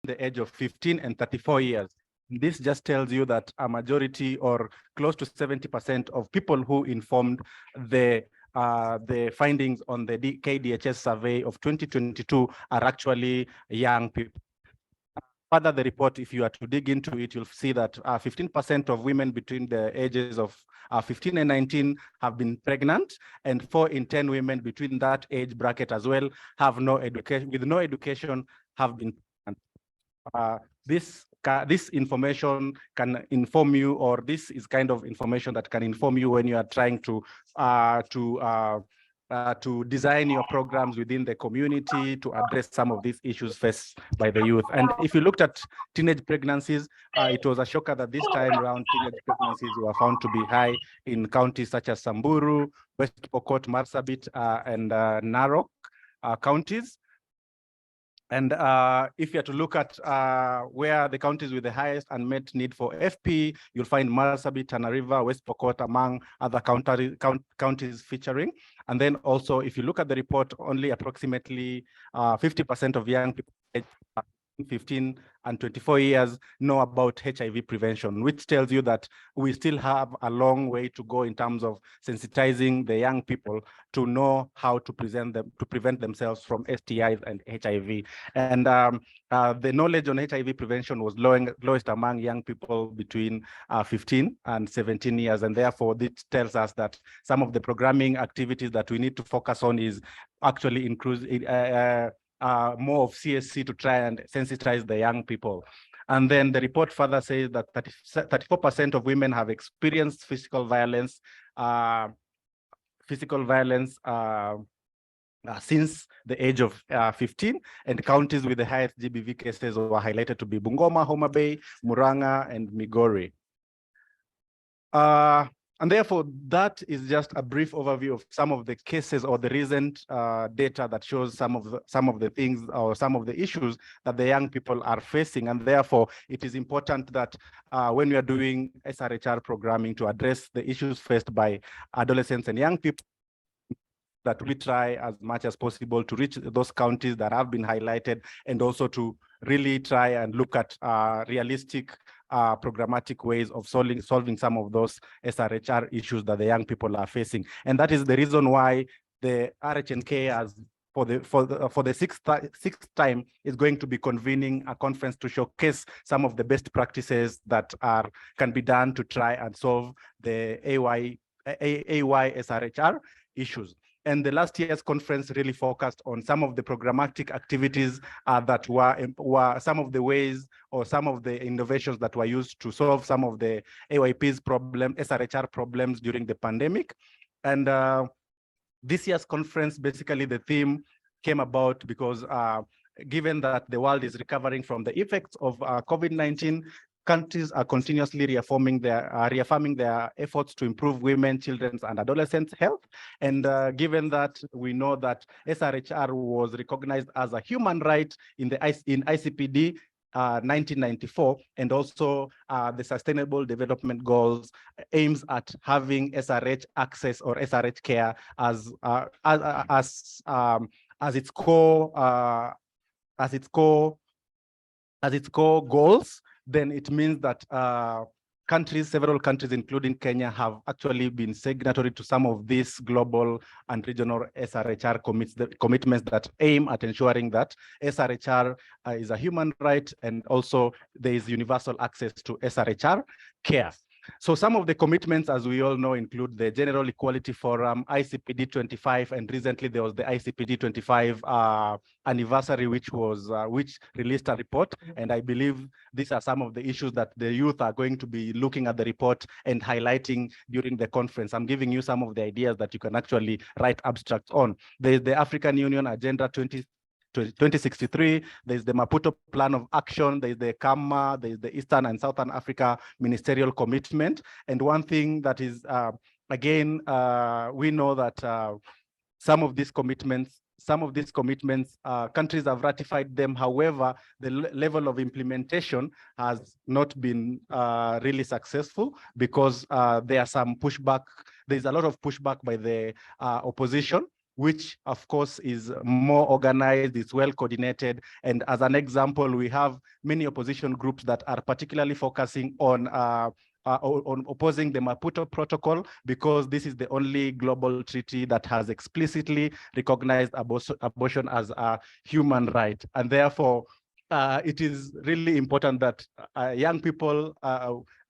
the age of 15 and 34 years. This just tells you that a majority or close to 70% of people who informed the findings on the KDHS survey of 2022 are actually young people. Further, the report, if you are to dig into it, you'll see that 15% of women between the ages of 15 and 19 have been pregnant, and 4 in 10 women between that age bracket as well have no education, with no education, have been pregnant. This information can inform you, or this is kind of information that can inform you when you are trying to design your programs within the community to address some of these issues faced by the youth. And if you looked at teenage pregnancies, it was a shocker that this time around teenage pregnancies were found to be high in counties such as Samburu, West Pokot, Marsabit, and Narok counties. And if you are to look at where the counties with the highest unmet need for FP, you'll find Marsabit, Tana River, West Pokot, among other counties featuring. And then also, if you look at the report, only approximately 50% of young people 15 and 24 years know about HIV prevention, which tells you that we still have a long way to go in terms of sensitizing the young people to know how to prevent themselves from STIs and HIV. And the knowledge on HIV prevention was lowest among young people between 15 and 17 years. And therefore, this tells us that some of the programming activities that we need to focus on is actually more of CSC to try and sensitize the young people. And then the report further says that 34% of women have experienced physical violence since the age of 15, and counties with the highest GBV cases were highlighted to be Bungoma, Homa Bay, Murang'a, and Migori. And therefore, that is just a brief overview of some of the cases or the recent data that shows some of the things or some of the issues that the young people are facing. And therefore, it is important that when we are doing SRHR programming to address the issues faced by adolescents and young people, that we try as much as possible to reach those counties that have been highlighted, and also to really try and look at realistic programmatic ways of solving some of those SRHR issues that the young people are facing. And that is the reason why the Rhnk has for the sixth time is going to be convening a conference to showcase some of the best practices that can be done to try and solve the AY SRHR issues. And the last year's conference really focused on some of the programmatic activities that were some of the ways or some of the innovations that were used to solve some of the AYP's SRHR problems during the pandemic. And this year's conference, basically the theme came about because given that the world is recovering from the effects of COVID-19, countries are continuously reaffirming their efforts to improve women, children's, and adolescents' health. And given that we know that SRHR was recognized as a human right in ICPD 1994, and also the Sustainable Development Goals aims at having SRH access or SRH care as its core goals. Then it means that several countries, including Kenya, have actually been signatory to some of these global and regional SRHR commitments that aim at ensuring that SRHR is a human right, and also there is universal access to SRHR care. So some of the commitments, as we all know, include the General Equality Forum, ICPD 25, and recently there was the ICPD 25 anniversary, which released a report. And I believe these are some of the issues that the youth are going to be looking at the report and highlighting during the conference. I'm giving you some of the ideas that you can actually write abstracts on. There's the African Union Agenda 2063, there's the Maputo Plan of Action, there's the KAMA, there's the Eastern and Southern Africa Ministerial Commitment. And one thing that is, again, we know that some of these commitments, countries have ratified them. However, the level of implementation has not been really successful because there's a lot of pushback by the opposition, which of course is more organized, it's well coordinated. And as an example, we have many opposition groups that are particularly focusing on opposing the Maputo Protocol, because this is the only global treaty that has explicitly recognized abortion as a human right. And therefore, it is really important that young people,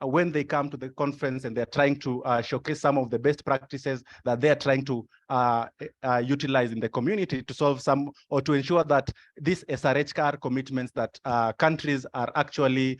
when they come to the conference and they're trying to showcase some of the best practices that they're trying to utilize in the community to solve some, or to ensure that these SRHR commitments that countries are actually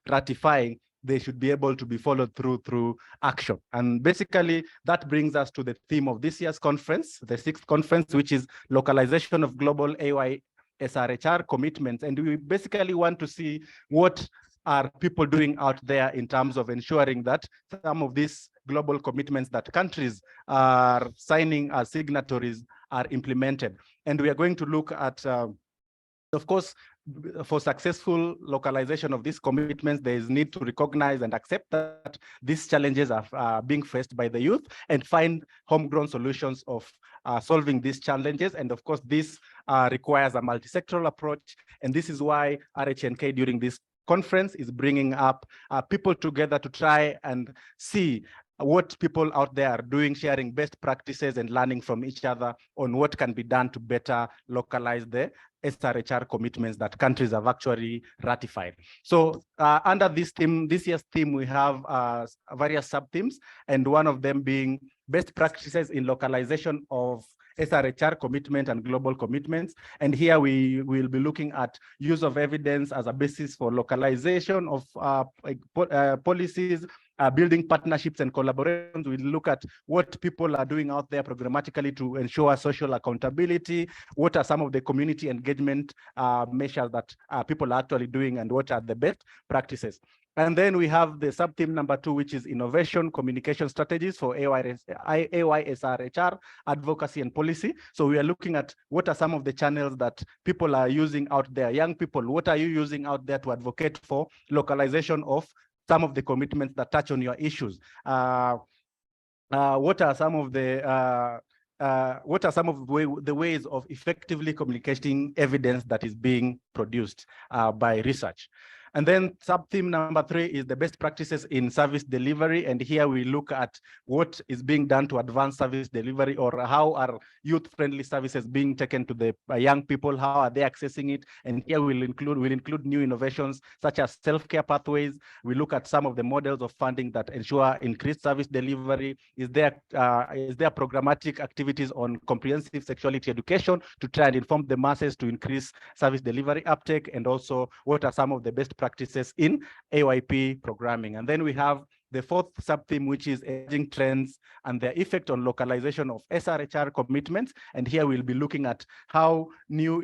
ratifying, they should be able to be followed through action. And basically, that brings us to the theme of this year's conference, the 6th conference, which is localization of global AY SRHR commitments. And we basically want to see what are people doing out there in terms of ensuring that some of these global commitments that countries are signing as signatories are implemented. And we are going to look at, of course, for successful localization of these commitments, there is need to recognize and accept that these challenges are being faced by the youth and find homegrown solutions of solving these challenges. And of course, this requires a multi-sectoral approach. And this is why Rhnk during this conference is bringing up people together to try and see what people out there are doing, sharing best practices and learning from each other on what can be done to better localize the SRHR commitments that countries have actually ratified. So under this theme, this year's theme, we have various sub-themes, and one of them being best practices in localization of SRHR commitment and global commitments. And here we will be looking at use of evidence as a basis for localization of policies, building partnerships and collaborations. We look at what people are doing out there programmatically to ensure social accountability. What are some of the community engagement measures that people are actually doing, and what are the best practices? And then we have the sub-theme number 2, which is innovation communication strategies for AYSRHR advocacy and policy. So we are looking at what are some of the channels that people are using out there. Young people, what are you using out there to advocate for localization of some of the commitments that touch on your issues? What are some of the ways of effectively communicating evidence that is being produced by research? And then sub-theme number 3 is the best practices in service delivery. And here we look at what is being done to advance service delivery, or how are youth-friendly services being taken to the young people, how are they accessing it? And here we'll include new innovations such as self-care pathways. We look at some of the models of funding that ensure increased service delivery. Is there programmatic activities on comprehensive sexuality education to try and inform the masses to increase service delivery uptake? And also, what are some of the best practices in AYP programming? And then we have the 4th sub-theme, which is emerging trends and their effect on localization of SRHR commitments. And here we'll be looking at how new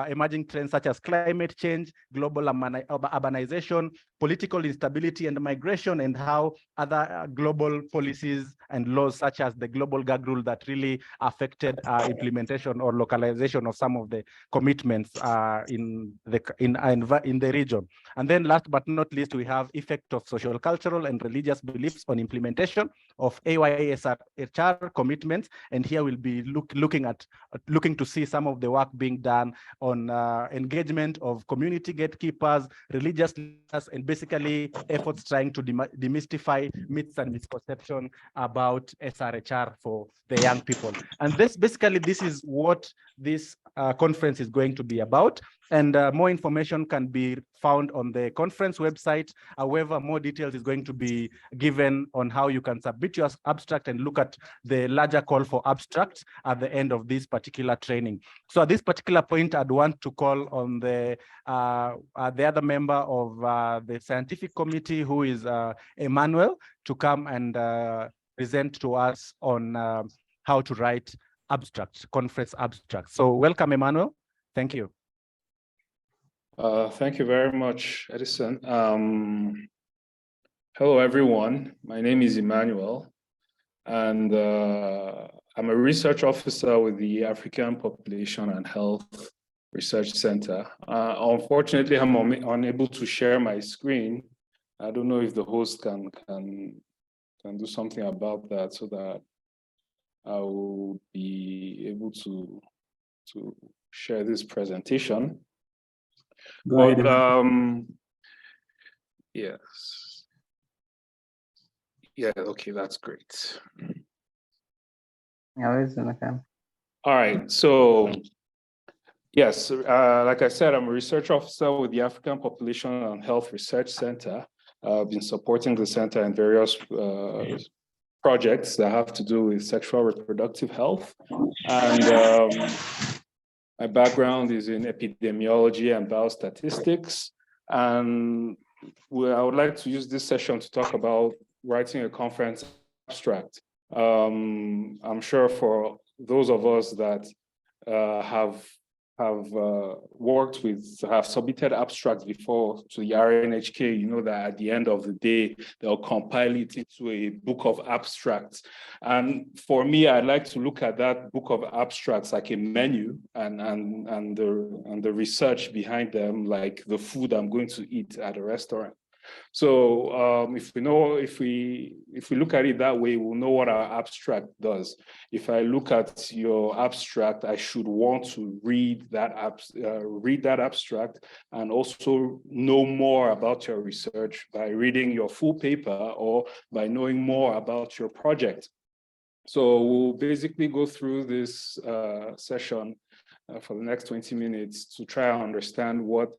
emerging trends such as climate change, global urbanization, political instability and migration, and how other global policies and laws such as the global gag rule that really affected implementation or localization of some of the commitments in the region. And then last but not least, we have effect of social, cultural and religious beliefs on implementation of AYSRHR commitments. And here we'll be looking to see some of the work being done on engagement of community gatekeepers, religious leaders, and basically efforts trying to demystify myths and misconceptions about SRHR for the young people. And this is what this conference is going to be about. And more information can be found on the conference website. However, more details is going to be given on how you can submit your abstract and look at the larger call for abstracts at the end of this particular training. So at this particular point, I'd want to call on the other member of the scientific committee, who is Emmanuel, to come and present to us on how to write abstracts, conference abstracts. So welcome, Emmanuel. Thank you. Thank you very much, Edison. Hello, everyone. My name is Emmanuel, and I'm a research officer with the African Population and Health Research Center. Unfortunately, I'm unable to share my screen. I don't know if the host can do something about that so that I will be able to share this presentation. But yes. Yeah, okay, that's great. All right, so yes, like I said, I'm a research officer with the African Population and Health Research Center. I've been supporting the center in various projects that have to do with sexual reproductive health. And my background is in epidemiology and biostatistics. And I would like to use this session to talk about writing a conference abstract. I'm sure for those of us that have submitted abstracts before to the RNHK, you know that at the end of the day, they'll compile it into a book of abstracts. And for me, I'd like to look at that book of abstracts like a menu and the research behind them, like the food I'm going to eat at a restaurant. So if we look at it that way, we'll know what our abstract does. If I look at your abstract, I should want to read that abstract and also know more about your research by reading your full paper or by knowing more about your project. So we'll basically go through this session for the next 20 minutes to try and understand what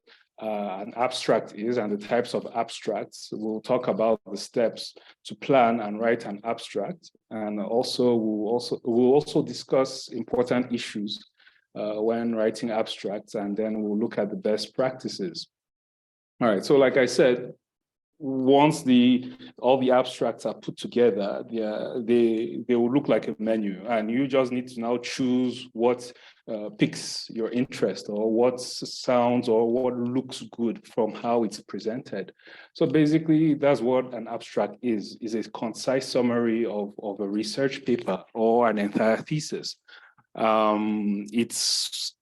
an abstract is and the types of abstracts. We'll talk about the steps to plan and write an abstract, and we'll also discuss important issues when writing abstracts, and then we'll look at the best practices. All right, so like I said, once all the abstracts are put together, they will look like a menu, and you just need to now choose what piques your interest or what sounds or what looks good from how it's presented. So basically, that's what an abstract is a concise summary of a research paper or an entire thesis. It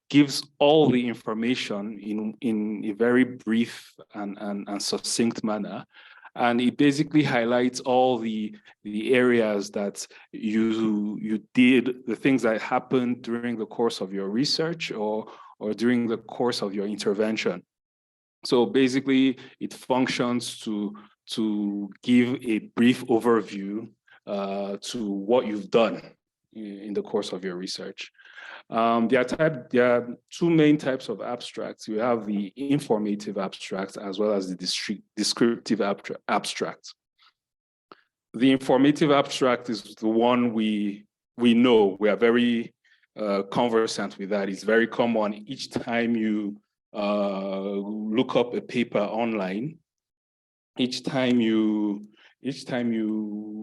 gives all the information in a very brief and succinct manner. And it basically highlights all the areas that you did, the things that happened during the course of your research or during the course of your intervention. So basically, it functions to give a brief overview to what you've done in the course of your research. There are two main types of abstracts. You have the informative abstracts as well as the descriptive abstracts. The informative abstract is the one we know. We are very conversant with that. It's very common each time you look up a paper online. Each time you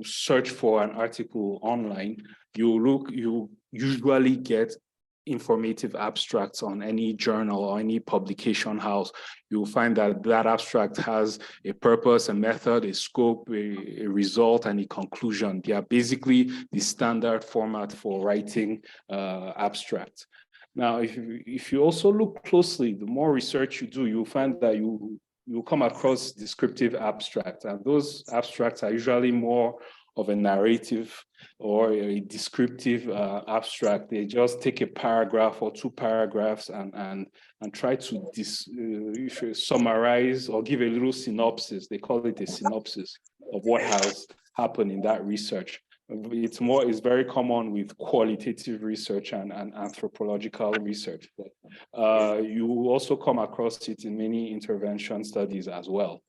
search for an article online, you usually get informative abstracts on any journal or any publication house. You'll find that abstract has a purpose, a method, a scope, a result, and a conclusion. They are basically the standard format for writing abstracts. Now, if you also look closely, the more research you do, you'll find that you'll come across descriptive abstracts, and those abstracts are usually more of a narrative or a descriptive abstract. They just take a paragraph or two paragraphs and try to summarize or give a little synopsis. They call it a synopsis of what has happened in that research. It's very common with qualitative research and anthropological research. You will also come across it in many intervention studies as well.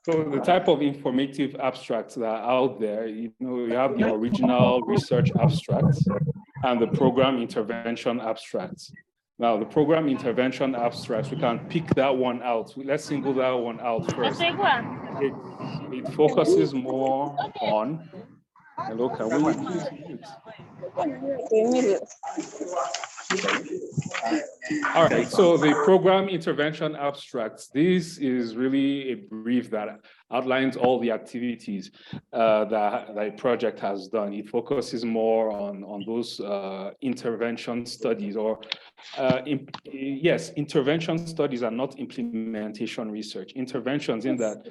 So the type of informative abstracts that are out there, you have the original research abstracts and the program intervention abstracts. Now, the program intervention abstracts, we can pick that one out. Let's single that one out first. It focuses more on, hello, can we please mute? All right, so the program intervention abstracts, this is really a brief that outlines all the activities that the project has done. It focuses more on those intervention studies, or yes, intervention studies are not implementation research. Interventions in that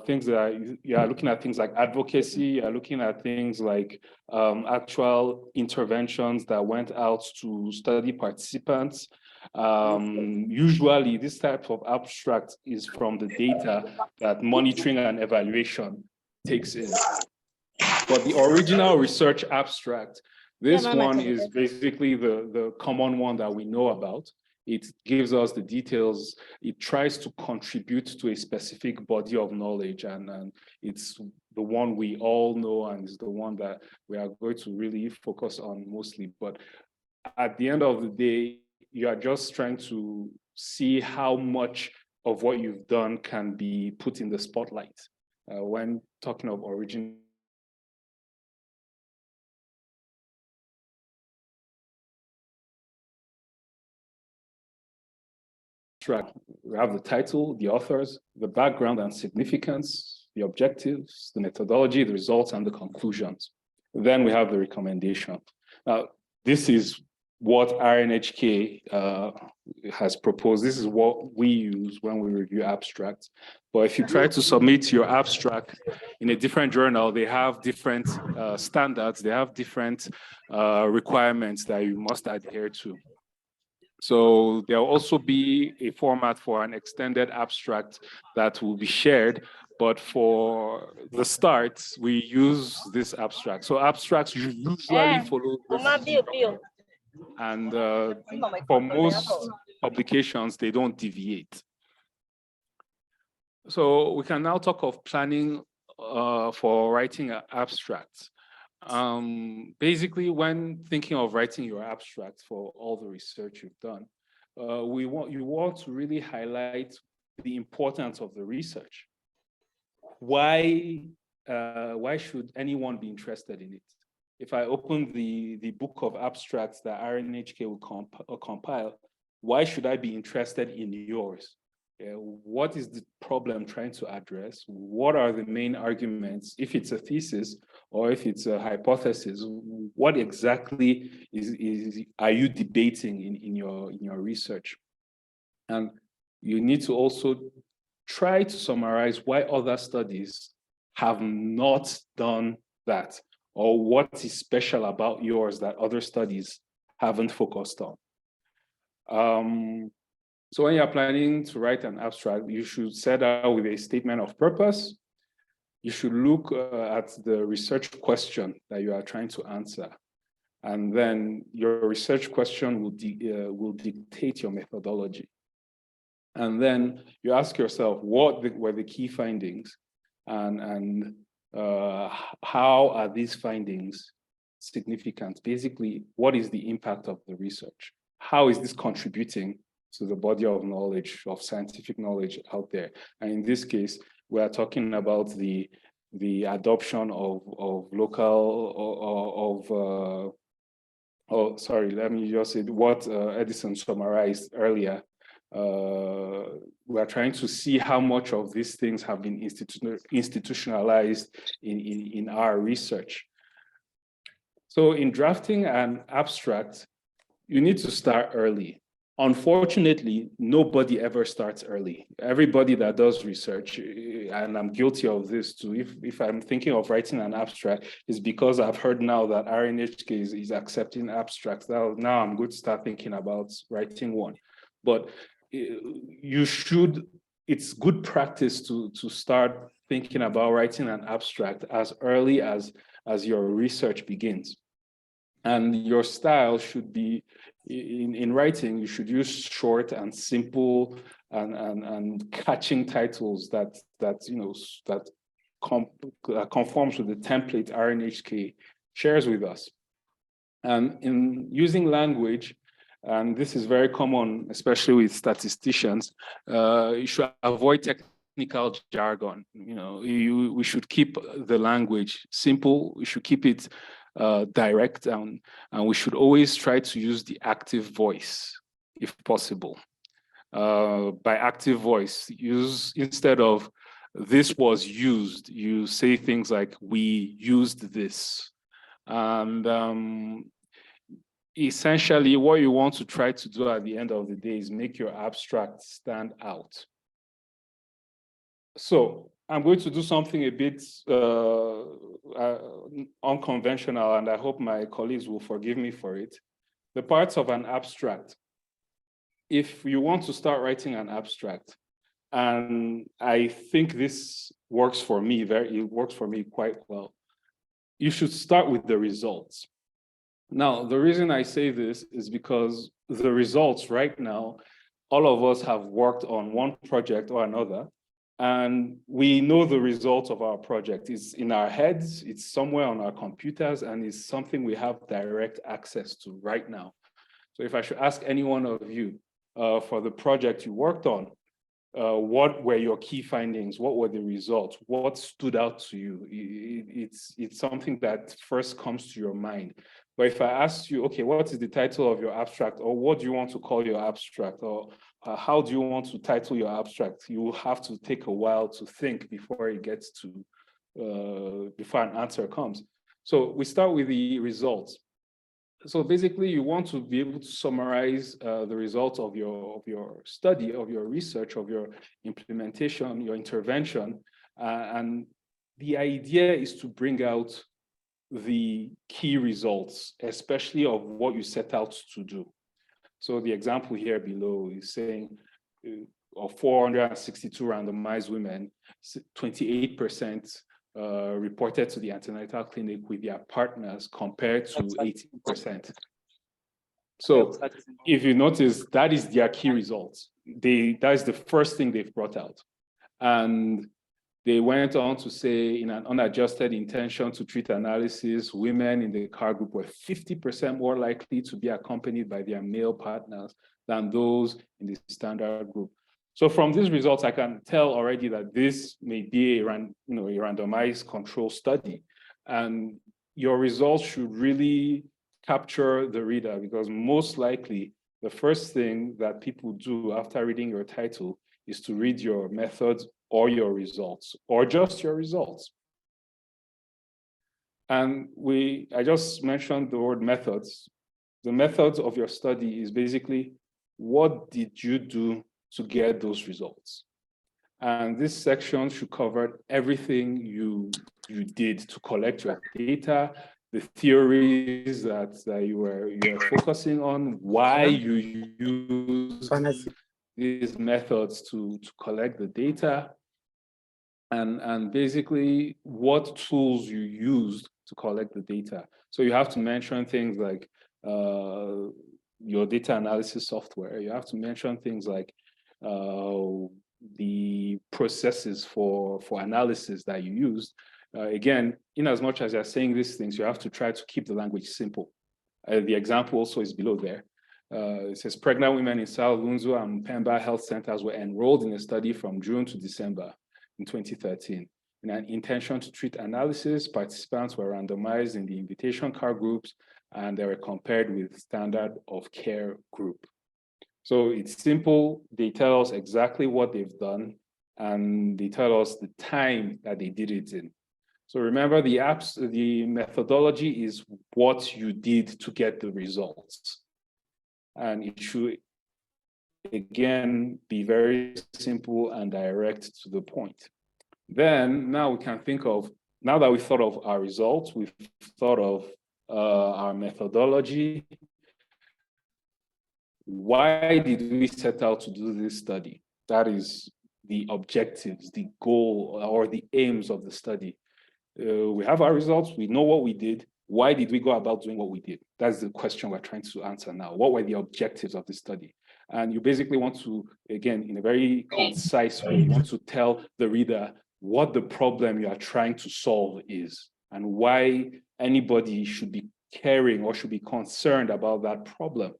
things that you are looking at things like advocacy, you are looking at things like actual interventions that went out to study participants. Usually this type of abstract is from the data that monitoring and evaluation takes in. But the original research abstract, this one is basically the common one that we know about. It gives us the details. It tries to contribute to a specific body of knowledge, and it's the one we all know, and is the one that we are going to really focus on mostly. But at the end of the day, you are just trying to see how much of what you've done can be put in the spotlight when talking of original. We have the title, the authors, the background and significance, the objectives, the methodology, the results, and the conclusions. Then we have the recommendation. Now, this is what RNHK has proposed. This is what we use when we review abstracts. But if you try to submit your abstract in a different journal, they have different standards, they have different requirements that you must adhere to. So there'll also be a format for an extended abstract that will be shared, but for the start, we use this abstract. So abstracts usually follow this, and for most publications, they don't deviate. So we can now talk of planning for writing abstracts. Basically, when thinking of writing your abstract for all the research you've done, you want to really highlight the importance of the research. Why should anyone be interested in it? If I open the book of abstracts that RNHK will compile, why should I be interested in yours? What is the problem trying to address? What are the main arguments? If it's a thesis or if it's a hypothesis, what exactly are you debating in your research? And you need to also try to summarize why other studies have not done that, or what is special about yours that other studies haven't focused on. So when you're planning to write an abstract, you should set out with a statement of purpose. You should look at the research question that you are trying to answer. And then your research question will dictate your methodology. And then you ask yourself, what were the key findings? And how are these findings significant? Basically, what is the impact of the research? How is this contributing to the body of knowledge, of scientific knowledge out there? And in this case, we are talking about the adoption of local, sorry, let me just say what Edison summarized earlier. We are trying to see how much of these things have been institutionalized in our research. So in drafting an abstract, you need to start early. Unfortunately, nobody ever starts early. Everybody that does research, and I'm guilty of this too, if I'm thinking of writing an abstract, is because I've heard now that RNHK is accepting abstracts. Now I'm going to start thinking about writing one. But it's good practice to start thinking about writing an abstract as early as your research begins. And your style should be, in writing, you should use short and simple and catching titles that conforms with the template RNHK shares with us. And in using language, and this is very common, especially with statisticians, you should avoid technical jargon. We should keep the language simple. We should keep it direct, and we should always try to use the active voice if possible. By active voice, use instead of this was used, you say things like we used this. And essentially what you want to try to do at the end of the day is make your abstract stand out. So I'm going to do something a bit unconventional, and I hope my colleagues will forgive me for it. The parts of an abstract. If you want to start writing an abstract, and I think this works for me, it works for me quite well, you should start with the results. Now, the reason I say this is because the results right now, all of us have worked on one project or another, and we know the results of our project. It's in our heads, it's somewhere on our computers, and it's something we have direct access to right now. So if I should ask any one of you for the project you worked on, what were your key findings? What were the results? What stood out to you? It's something that first comes to your mind. But if I asked you, okay, what is the title of your abstract, or what do you want to call your abstract, or how do you want to title your abstract, you will have to take a while to think before it gets to, before an answer comes. So we start with the results. So basically, you want to be able to summarize the results of your study, of your research, of your implementation, your intervention. And the idea is to bring out the key results, especially of what you set out to do. So the example here below is saying of 462 randomized women, 28% reported to the antenatal clinic with their partners compared to 18%. So if you notice, that is their key results. That is the first thing they've brought out. And they went on to say, in an unadjusted intention to treat analysis, women in the CAR group were 50% more likely to be accompanied by their male partners than those in the standard group. So from these results, I can tell already that this may be a randomized control study. And your results should really capture the reader, because most likely the first thing that people do after reading your title is to read your methods or your results, or just your results. And I just mentioned the word methods. The methods of your study is basically, what did you do to get those results? And this section should cover everything you did to collect your data, the theories that you were focusing on, why you use these methods to collect the data, and basically what tools you used to collect the data. So you have to mention things like your data analysis software. You have to mention things like the processes for analysis that you used. Again, in as much as you're saying these things, you have to try to keep the language simple. The example also is below there. It says pregnant women in South Lunzu and Pemba health centers were enrolled in a study from June to December in 2013. In an intention to treat analysis, participants were randomized in the invitation CAR groups, and they were compared with standard of care group. So it's simple. They tell us exactly what they've done, and they tell us the time that they did it in. So remember, the methodology is what you did to get the results. And it should, again, be very simple and direct to the point. Then now we can think of, now that we've thought of our results, we've thought of our methodology, why did we set out to do this study? That is the objectives, the goal, or the aims of the study. We have our results, we know what we did. Why did we go about doing what we did? That's the question we're trying to answer now. What were the objectives of the study? And you basically want to, again, in a very concise way, you want to tell the reader what the problem you are trying to solve is, and why anybody should be caring or should be concerned about that problem.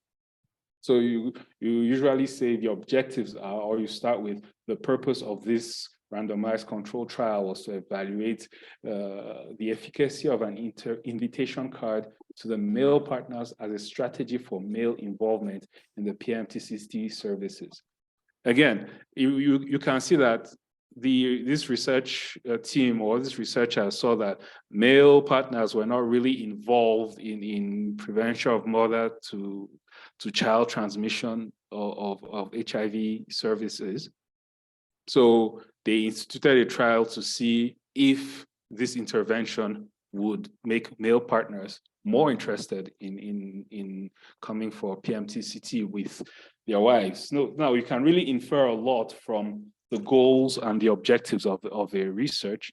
So you usually say the objectives are, or you start with the purpose of this randomized control trial was to evaluate the efficacy of an invitation card to the male partners as a strategy for male involvement in the PMTCT services. Again, you can see that this research team or this researcher saw that male partners were not really involved in prevention of mother to child transmission of HIV services. So they instituted a trial to see if this intervention would make male partners more interested in coming for PMTCT with their wives. Now you can really infer a lot from the goals and the objectives of a research.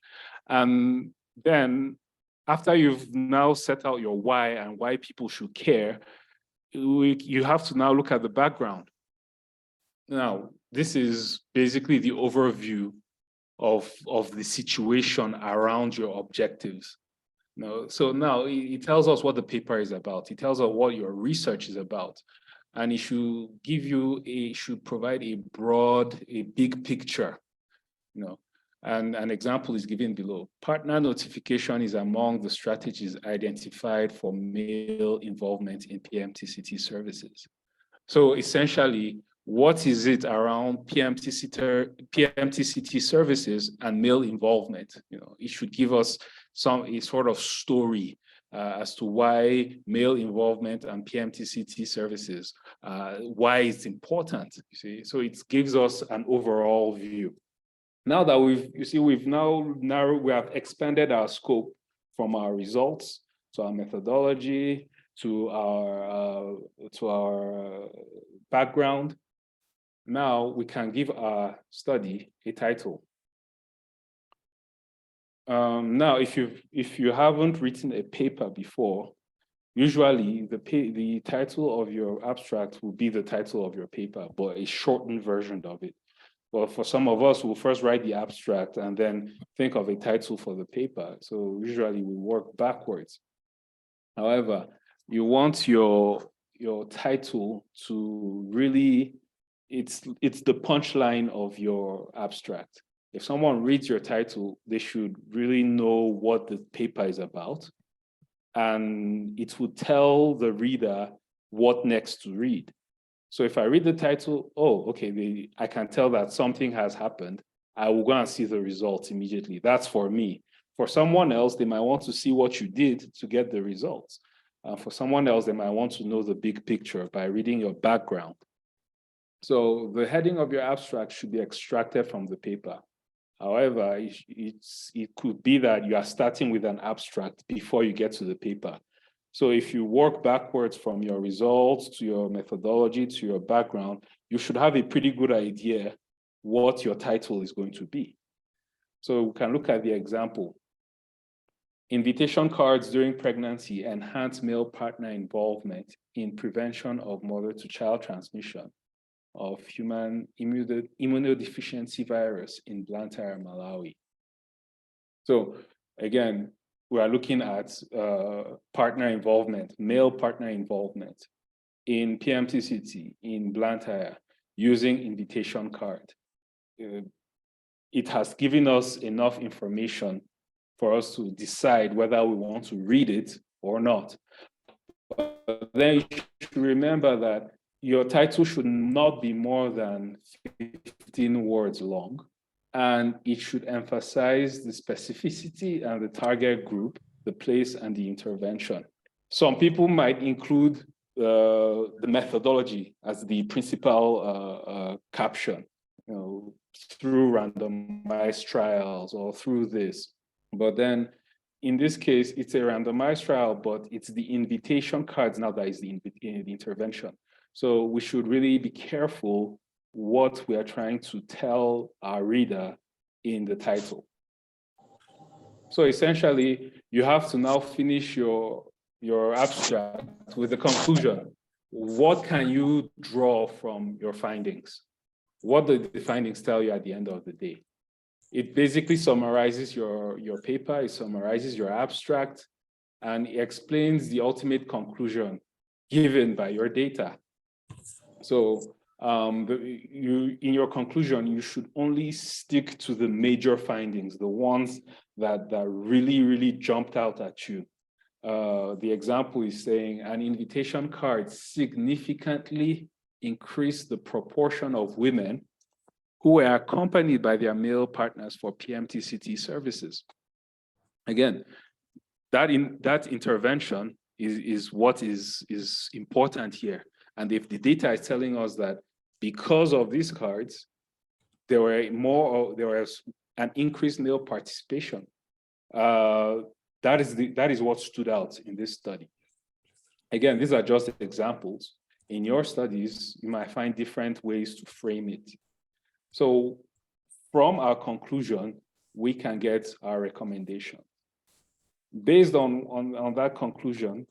And then after you've now set out your why and why people should care, you have to now look at the background. Now, this is basically the overview of the situation around your objectives. So now it tells us what the paper is about. It tells us what your research is about. And it should provide a big picture. And an example is given below. Partner notification is among the strategies identified for male involvement in PMTCT services. So essentially, what is it around PMTCT services and male involvement? It should give us a sort of story as to why male involvement and PMTCT services, why it's important. You see, so it gives us an overall view. Now that we have expanded our scope from our results to our methodology to our background. Now we can give our study a title. Now, if you haven't written a paper before, usually the title of your abstract will be the title of your paper, but a shortened version of it. But for some of us, we'll first write the abstract and then think of a title for the paper. So usually we work backwards. However, you want your title to really, it's the punchline of your abstract. If someone reads your title, they should really know what the paper is about. And it would tell the reader what next to read. So if I read the title, I can tell that something has happened. I will go and see the results immediately. That's for me. For someone else, they might want to see what you did to get the results. For someone else, they might want to know the big picture by reading your background. So the heading of your abstract should be extracted from the paper. However, it could be that you are starting with an abstract before you get to the paper. So if you work backwards from your results to your methodology to your background, you should have a pretty good idea what your title is going to be. So we can look at the example. Invitation cards during pregnancy enhance male partner involvement in prevention of mother-to-child transmission of human immunodeficiency virus in Blantyre, Malawi. So again, we are looking at partner involvement, male partner involvement in PMTCT in Blantyre using invitation card. It has given us enough information for us to decide whether we want to read it or not. But then you should remember that your title should not be more than 15 words long, and it should emphasize the specificity and the target group, the place, and the intervention. Some people might include the methodology as the principal caption, through randomized trials or through this. But then in this case, it's a randomized trial, but it's the invitation cards now that is the intervention. So we should really be careful what we are trying to tell our reader in the title. So essentially, you have to now finish your abstract with the conclusion. What can you draw from your findings? What do the findings tell you at the end of the day? It basically summarizes your paper, it summarizes your abstract, and it explains the ultimate conclusion given by your data. So in your conclusion, you should only stick to the major findings, the ones that really, really jumped out at you. The example is saying an invitation card significantly increased the proportion of women who were accompanied by their male partners for PMTCT services. Again, that intervention is what is important here. And if the data is telling us that because of these cards, there was an increased male participation, that is what stood out in this study. Again, these are just examples. In your studies, you might find different ways to frame it. So from our conclusion, we can get our recommendation. Based on that conclusion,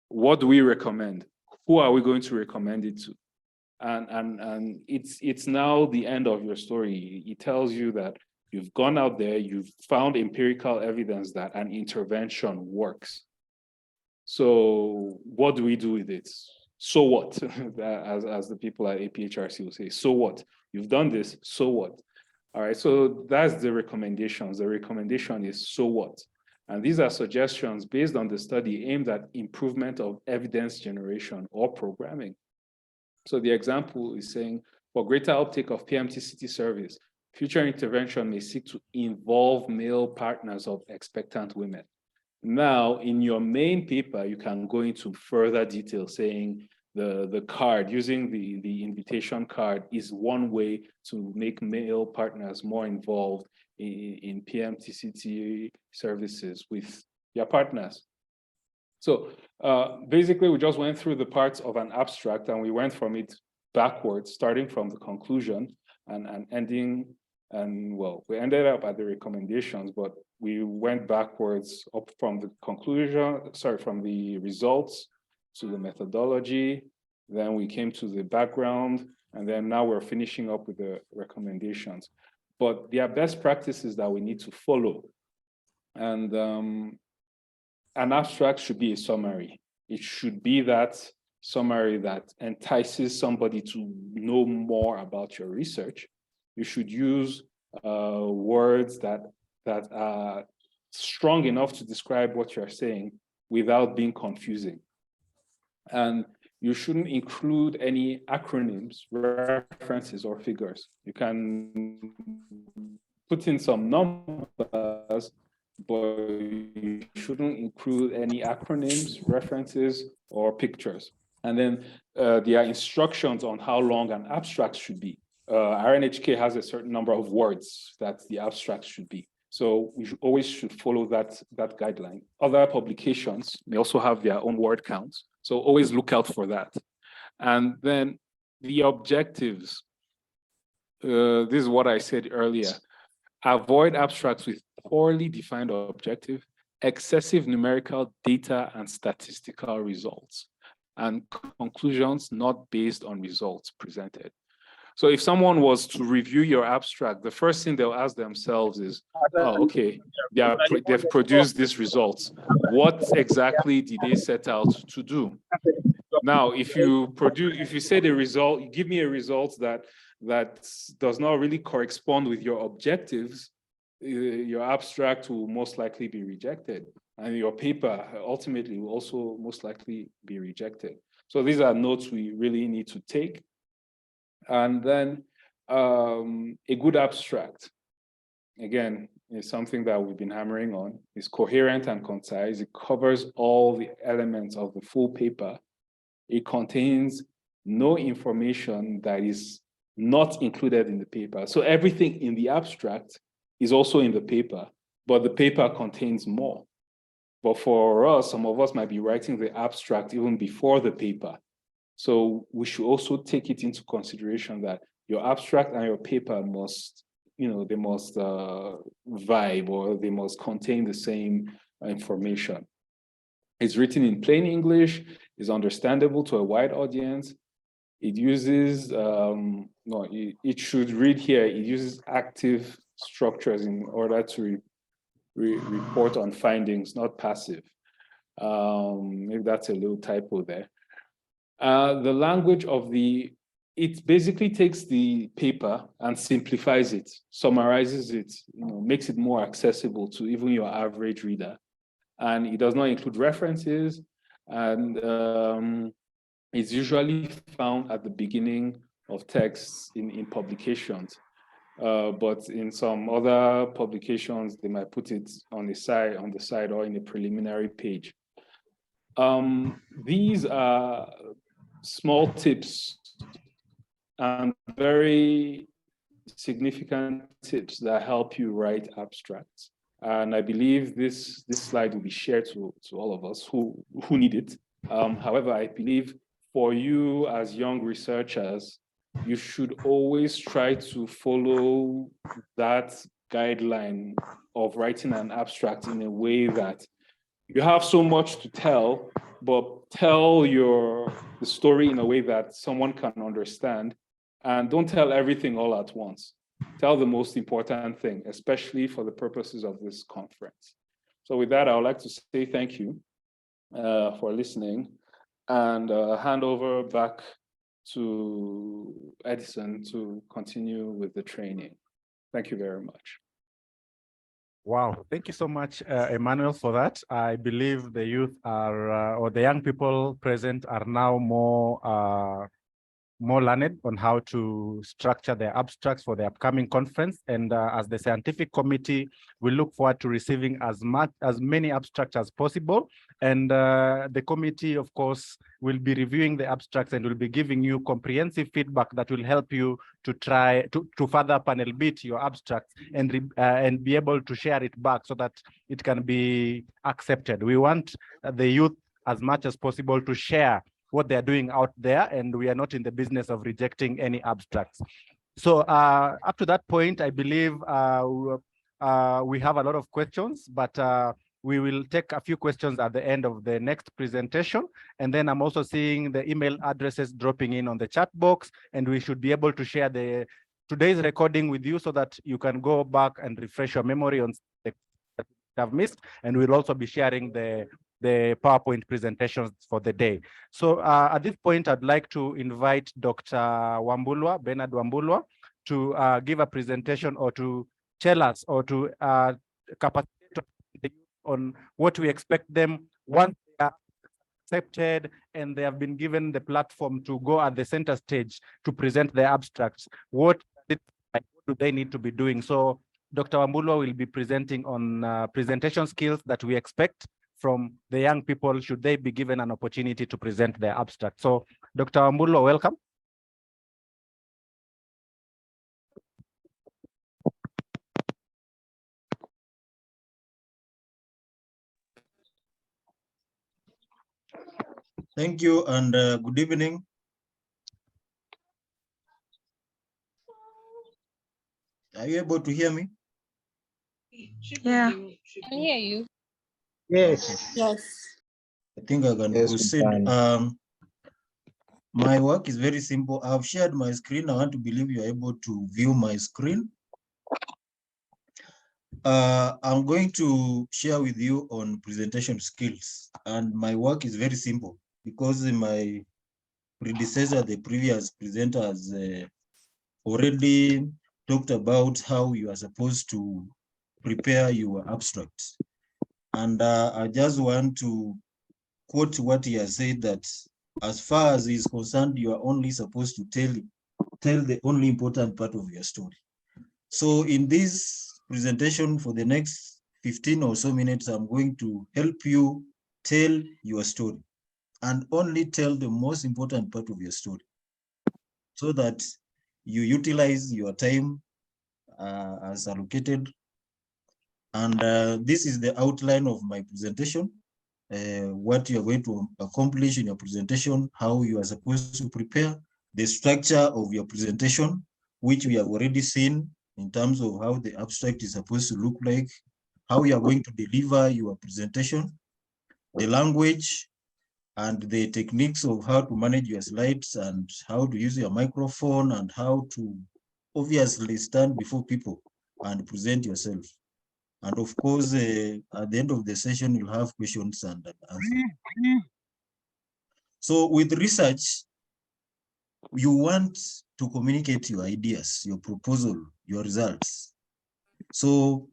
what do we recommend? Who are we going to recommend it to? And it's now the end of your story. It tells you that you've gone out there, you've found empirical evidence that an intervention works. So what do we do with it? So what? as the people at APHRC will say, so what? You've done this, so what? All right, so that's the recommendations. The recommendation is so what? And these are suggestions based on the study aimed at improvement of evidence generation or programming. So the example is saying, for greater uptake of PMTCT service, future intervention may seek to involve male partners of expectant women. Now, in your main paper, you can go into further detail saying the card, using the invitation card is one way to make male partners more involved in PMTCT services with your partners. So basically, we just went through the parts of an abstract and we went from it backwards, starting from the conclusion and ending, and well, we ended up at the recommendations, but we went backwards up from the conclusion, from the results to the methodology, then we came to the background, and then now we're finishing up with the recommendations. But there are best practices that we need to follow. And an abstract should be a summary. It should be that summary that entices somebody to know more about your research. You should use words that are strong enough to describe what you're saying without being confusing. And you shouldn't include any acronyms, references, or figures. You can put in some numbers, but you shouldn't include any acronyms, references, or pictures. And then there are instructions on how long an abstract should be. Rhnk has a certain number of words that the abstract should be. So we always should follow that guideline. Other publications may also have their own word counts. So always look out for that. And then the objectives. This is what I said earlier. Avoid abstracts with poorly defined objective, excessive numerical data and statistical results, and conclusions not based on results presented. So if someone was to review your abstract, the first thing they'll ask themselves is, oh, okay, they've produced these results. What exactly did they set out to do? Now, if you say the result, you give me a result that does not really correspond with your objectives, your abstract will most likely be rejected. And your paper ultimately will also most likely be rejected. So these are notes we really need to take. And then a good abstract, again, is something that we've been hammering on. It's coherent and concise. It covers all the elements of the full paper. It contains no information that is not included in the paper. So everything in the abstract is also in the paper, but the paper contains more. But for us, some of us might be writing the abstract even before the paper. So we should also take it into consideration that your abstract and your paper must, they must vibe, or they must contain the same information. It's written in plain English, is understandable to a wide audience. It uses, it should read here, it uses active structures in order to report on findings, not passive. Maybe that's a little typo there. The language of the it basically takes the paper and simplifies it, summarizes it, makes it more accessible to even your average reader. And it does not include references, and it's usually found at the beginning of texts in publications. But in some other publications, they might put it on the side or in a preliminary page. These are small tips and very significant tips that help you write abstracts. And I believe this slide will be shared to all of us who need it. However, I believe for you as young researchers, you should always try to follow that guideline of writing an abstract in a way that you have so much to tell, but tell the story in a way that someone can understand, and don't tell everything all at once. Tell the most important thing, especially for the purposes of this conference. So with that, I would like to say thank you for listening, and hand over back to Edison to continue with the training. Thank you very much. Wow, thank you so much, Emmanuel, for that. I believe the youth are, or the young people present are now more learned on how to structure their abstracts for the upcoming conference. And as the scientific committee, we look forward to receiving as many abstracts as possible. And the committee, of course, will be reviewing the abstracts and will be giving you comprehensive feedback that will help you to try to further panel beat your abstracts and be able to share it back so that it can be accepted. We want the youth as much as possible to share what they're doing out there, and we are not in the business of rejecting any abstracts. So up to that point, I believe we have a lot of questions, but we will take a few questions at the end of the next presentation. And then I'm also seeing the email addresses dropping in on the chat box, and we should be able to share today's recording with you so that you can go back and refresh your memory on the that you have missed. And we'll also be sharing the PowerPoint presentations for the day. So at this point, I'd like to invite Dr. Wambulwa, Bernard Wambulwa, to give a presentation or to tell us or to capacitate on what we expect them once they are accepted and they have been given the platform to go at the center stage to present their abstracts. What do they need to be doing? So Dr. Wambulwa will be presenting on presentation skills that we expect from the young people should they be given an opportunity to present their abstract. So Dr. Wambulwa, welcome. Thank you and good evening. Are you able to hear me? Yeah, I can hear you. Yes. Yes. I think I can proceed. My work is very simple. I've shared my screen. I want to believe you're able to view my screen. I'm going to share with you on presentation skills, and my work is very simple because my predecessor, the previous presenters, already talked about how you are supposed to prepare your abstract. And I just want to quote what he has said, that as far as he's concerned, you are only supposed to tell the only important part of your story. So in this presentation for the next 15 or so minutes, I'm going to help you tell your story and only tell the most important part of your story so that you utilize your time as allocated. And this is the outline of my presentation, what you are going to accomplish in your presentation, how you are supposed to prepare, the structure of your presentation, which we have already seen in terms of how the abstract is supposed to look like, how you are going to deliver your presentation, the language, and the techniques of how to manage your slides and how to use your microphone and how to obviously stand before people and present yourself. And of course, at the end of the session, you'll have questions and answers. So with research, you want to communicate your ideas, your proposal, your results. So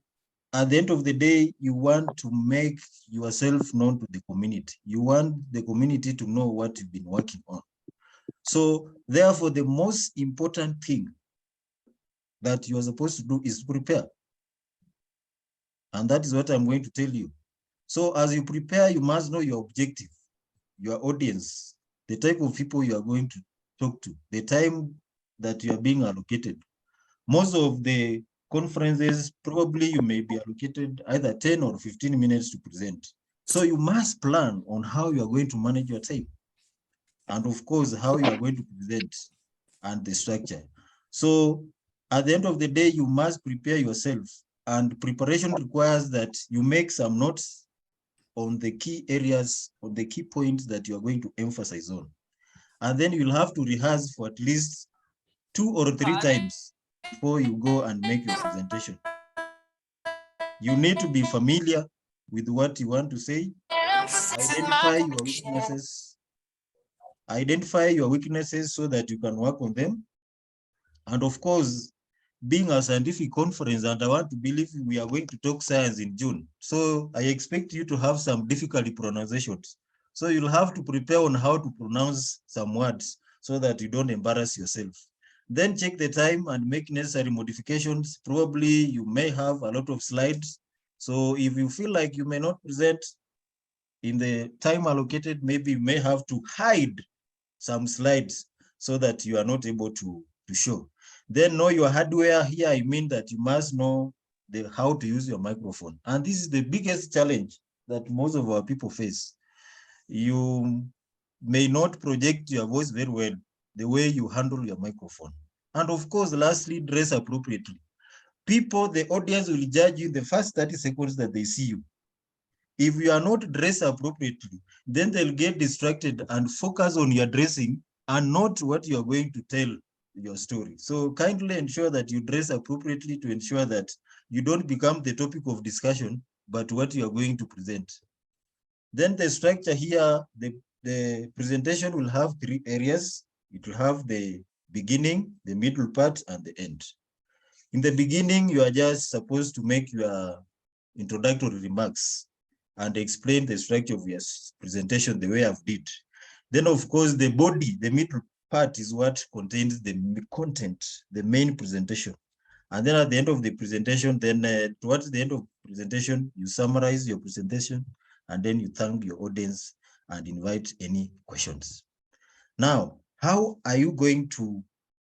at the end of the day, you want to make yourself known to the community. You want the community to know what you've been working on. So therefore, the most important thing that you are supposed to do is prepare. And that is what I'm going to tell you. So as you prepare, you must know your objective, your audience, the type of people you are going to talk to, the time that you are being allocated. Most of the conferences, probably you may be allocated either 10 or 15 minutes to present. So you must plan on how you are going to manage your time. And of course, how you are going to present and the structure. So at the end of the day, you must prepare yourself, and preparation requires that you make some notes on the key areas, on the key points that you are going to emphasize on. And then you'll have to rehearse for at least 2 or 3 times before you go and make your presentation. You need to be familiar with what you want to say, identify your weaknesses so that you can work on them. And of course, being a scientific conference, and I want to believe we are going to talk science in June. So I expect you to have some difficult pronunciations. So you'll have to prepare on how to pronounce some words so that you don't embarrass yourself. Then check the time and make necessary modifications. Probably you may have a lot of slides. So if you feel like you may not present in the time allocated, maybe you may have to hide some slides so that you are not able to show. Then know your hardware. Here I mean that you must know how to use your microphone. And this is the biggest challenge that most of our people face. You may not project your voice very well, the way you handle your microphone. And of course, lastly, dress appropriately. People, the audience will judge you the first 30 seconds that they see you. If you are not dressed appropriately, then they'll get distracted and focus on your dressing and not what you're going to tell your story. So kindly ensure that you dress appropriately to ensure that you don't become the topic of discussion, but what you are going to present. Then the structure here, the presentation will have 3 areas. It will have the beginning, the middle part, and the end. In the beginning, you are just supposed to make your introductory remarks and explain the structure of your presentation the way I've did. Then, of course, the body, the middle part is what contains the content, the main presentation. And then at the end of the presentation, then towards the end of the presentation, you summarize your presentation, and then you thank your audience and invite any questions. Now, how are you going to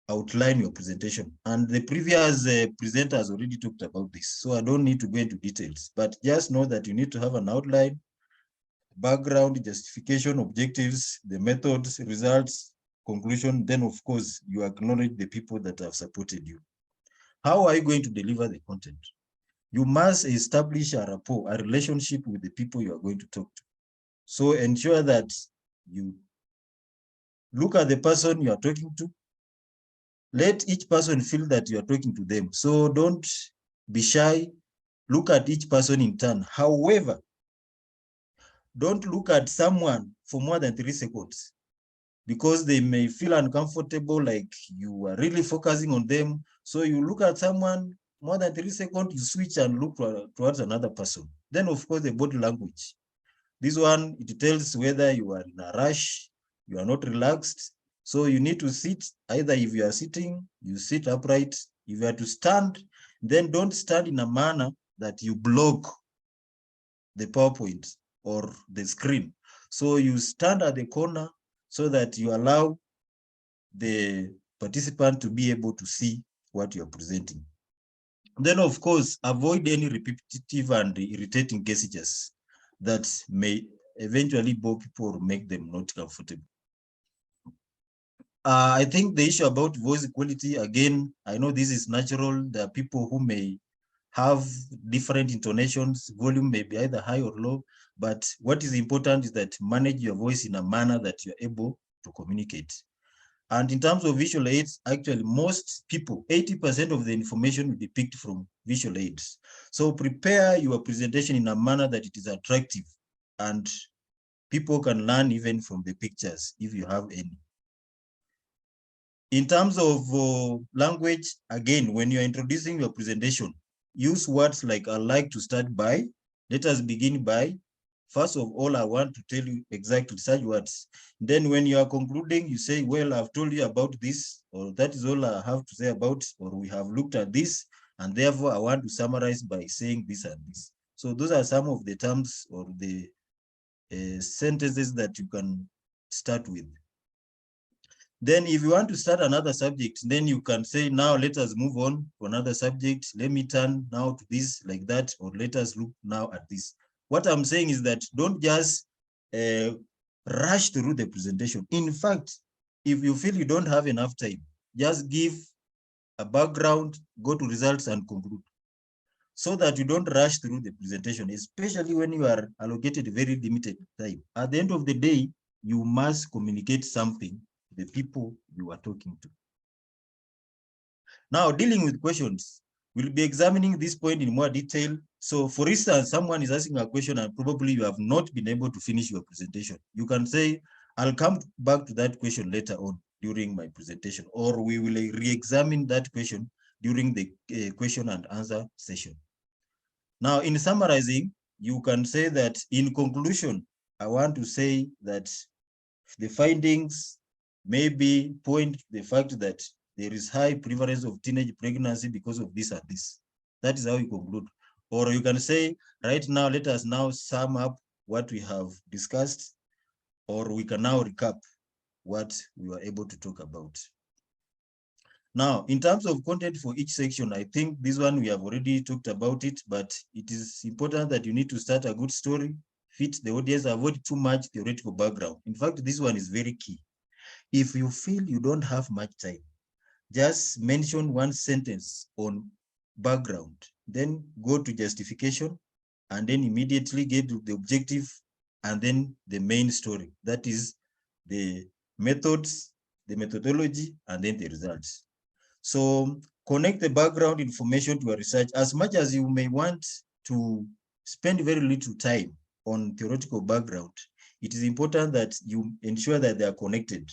outline your presentation? And the previous presenters already talked about this, so I don't need to go into details, but just know that you need to have an outline, background, justification, objectives, the methods, results, conclusion. Then of course, you acknowledge the people that have supported you. How are you going to deliver the content? You must establish a rapport, a relationship with the people you are going to talk to. So ensure that you look at the person you are talking to. Let each person feel that you are talking to them. So don't be shy. Look at each person in turn. However, don't look at someone for more than 3 seconds because they may feel uncomfortable, like you are really focusing on them. So you look at someone more than 3 seconds, you switch and look towards another person. Then of course the body language. This one, it tells whether you are in a rush, you are not relaxed. So you need to sit, either if you are sitting, you sit upright. If you are to stand, then don't stand in a manner that you block the PowerPoint or the screen. So you stand at the corner so that you allow the participant to be able to see what you are presenting. Then of course, avoid any repetitive and irritating gestures that may eventually bore people or make them not comfortable. I think the issue about voice equality, again, I know this is natural. There are people who may have different intonations, volume may be either high or low, but what is important is that manage your voice in a manner that you're able to communicate. And in terms of visual aids, actually most people, 80% of the information will be picked from visual aids. So prepare your presentation in a manner that it is attractive and people can learn even from the pictures if you have any. In terms of language, again, when you're introducing your presentation, use words like I like to start by, let us begin by. First of all, I want to tell you exactly such words. Then when you are concluding, you say, well, I've told you about this, or that is all I have to say about, or we have looked at this, and therefore I want to summarize by saying this and this. So those are some of the terms or the sentences that you can start with. Then if you want to start another subject, then you can say, now let us move on to another subject. Let me turn now to this like that, or let us look now at this. What I'm saying is that don't just rush through the presentation. In fact, if you feel you don't have enough time, just give a background, go to results and conclude, so that you don't rush through the presentation, especially when you are allocated very limited time. At the end of the day, you must communicate something to the people you are talking to. Now, dealing with questions, we'll be examining this point in more detail. So for instance, someone is asking a question and probably you have not been able to finish your presentation. You can say, I'll come back to that question later on during my presentation, or we will re-examine that question during the question and answer session. Now, in summarizing, you can say that in conclusion, I want to say that the findings maybe point to the fact that there is high prevalence of teenage pregnancy because of this and this. That is how you conclude. Or you can say, right now, let us now sum up what we have discussed, or we can now recap what we were able to talk about. Now, in terms of content for each section, I think this one we have already talked about it, but it is important that you need to start a good story, fit the audience, avoid too much theoretical background. In fact, this one is very key. If you feel you don't have much time, just mention one sentence on background, then go to justification, and then immediately get to the objective, and then the main story. That is the methods, the methodology, and then the results. So connect the background information to your research. As much as you may want to spend very little time on theoretical background, it is important that you ensure that they are connected.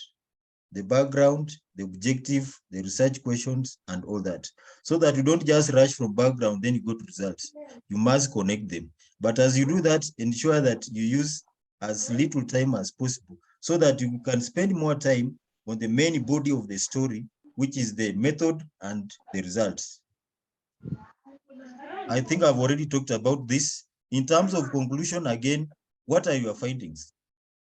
The background, the objective, the research questions, and all that. So that you don't just rush from background, then you go to results. You must connect them. But as you do that, ensure that you use as little time as possible so that you can spend more time on the main body of the story, which is the method and the results. I think I've already talked about this. In terms of conclusion, again, what are your findings?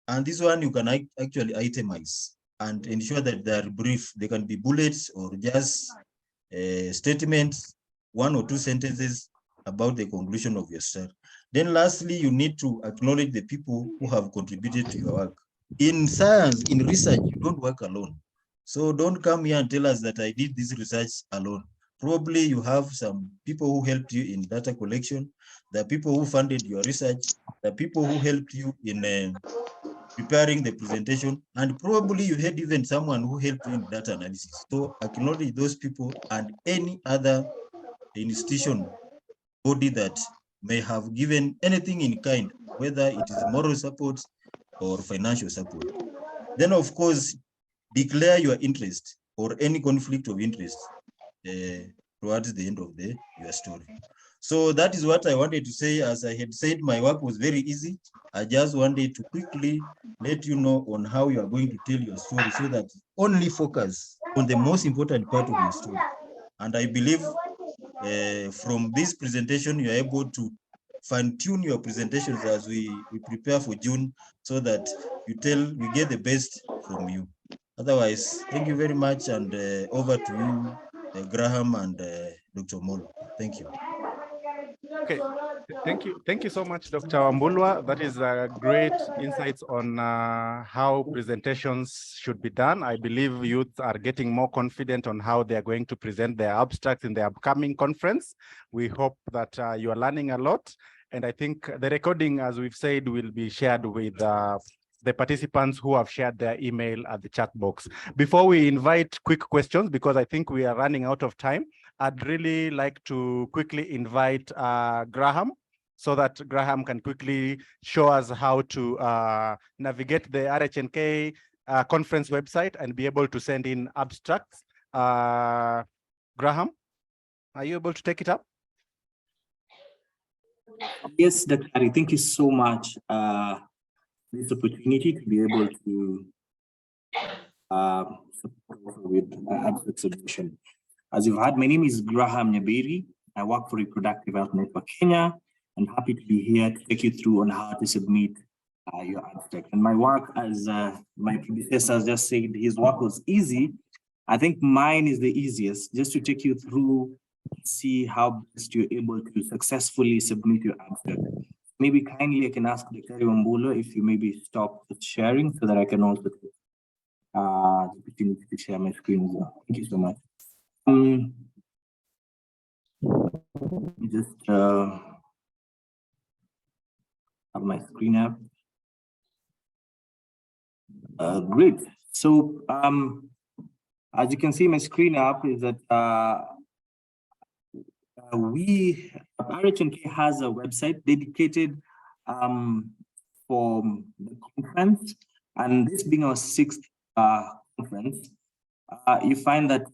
And this one you can actually itemize and ensure that they are brief. They can be bullets or just statements, 1 or 2 sentences about the conclusion of your study. Then lastly, you need to acknowledge the people who have contributed to your work. In science, in research, you don't work alone. So don't come here and tell us that I did this research alone. Probably you have some people who helped you in data collection, the people who funded your research, the people who helped you in preparing the presentation, and probably you had even someone who helped you in data analysis. So acknowledge those people and any other institution, body that may have given anything in kind, whether it is moral support or financial support. Then of course, declare your interest or any conflict of interest towards the end of your story. So that is what I wanted to say. As I had said, my work was very easy. I just wanted to quickly let you know on how you are going to tell your story so that only focus on the most important part of your story. And I believe from this presentation, you are able to fine-tune your presentations as we prepare for June so that we get the best from you. Otherwise, thank you very much, and over to you, Graham and Dr. Molo. Thank you. Okay, thank you so much, Dr. Wambulwa. That is great insights on how presentations should be done. I believe youth are getting more confident on how they are going to present their abstracts in the upcoming conference. We hope that you are learning a lot. And I think the recording, as we've said, will be shared with the participants who have shared their email at the chat box. Before we invite quick questions, because I think we are running out of time, I'd really like to quickly invite Graham, so that Graham can quickly show us how to navigate the RHNK conference website and be able to send in abstracts. Graham, are you able to take it up? Yes, Dr. Ari, thank you so much for this opportunity to be able to support with abstract submission. As you've heard, my name is Graham Nyaberi. I work for Reproductive Health Network Kenya. I'm happy to be here to take you through on how to submit your abstract. And my work, as my predecessor just said, his work was easy. I think mine is the easiest, just to take you through, see how best you're able to successfully submit your abstract. Maybe kindly I can ask Dr. Wambulo if you maybe stop sharing so that I can also take the opportunity to share my screen as well. Thank you so much. Just have my screen up. Great. So as you can see, my screen up is that Rhnk has a website dedicated for the conference, and this being our 6th conference, you find that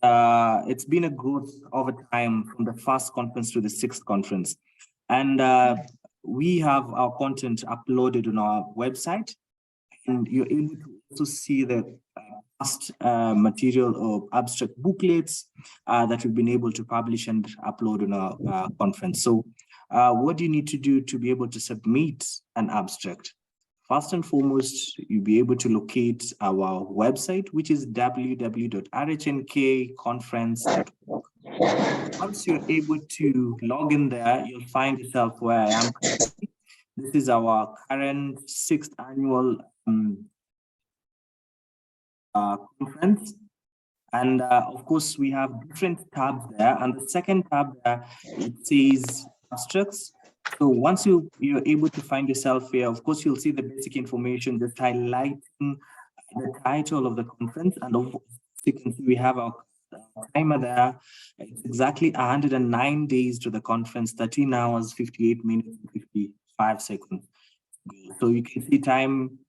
it's been a growth over time from the 1st conference to the 6th conference. And we have our content uploaded on our website, and you're able to also see the past material or abstract booklets that we've been able to publish and upload on our conference. So what do you need to do to be able to submit an abstract? First and foremost, you'll be able to locate our website, which is www.rhnkconference.org. Once you're able to log in there, you'll find yourself where I am currently. This is our current 6th annual conference. And of course, we have different tabs there. And the second tab there, it says abstracts. So once you're able to find yourself here, of course, you'll see the basic information, just highlighting the title of the conference. And you can see we have our timer there. It's exactly 109 days to the conference, 13 hours, 58 minutes, and 55 seconds. So you can see time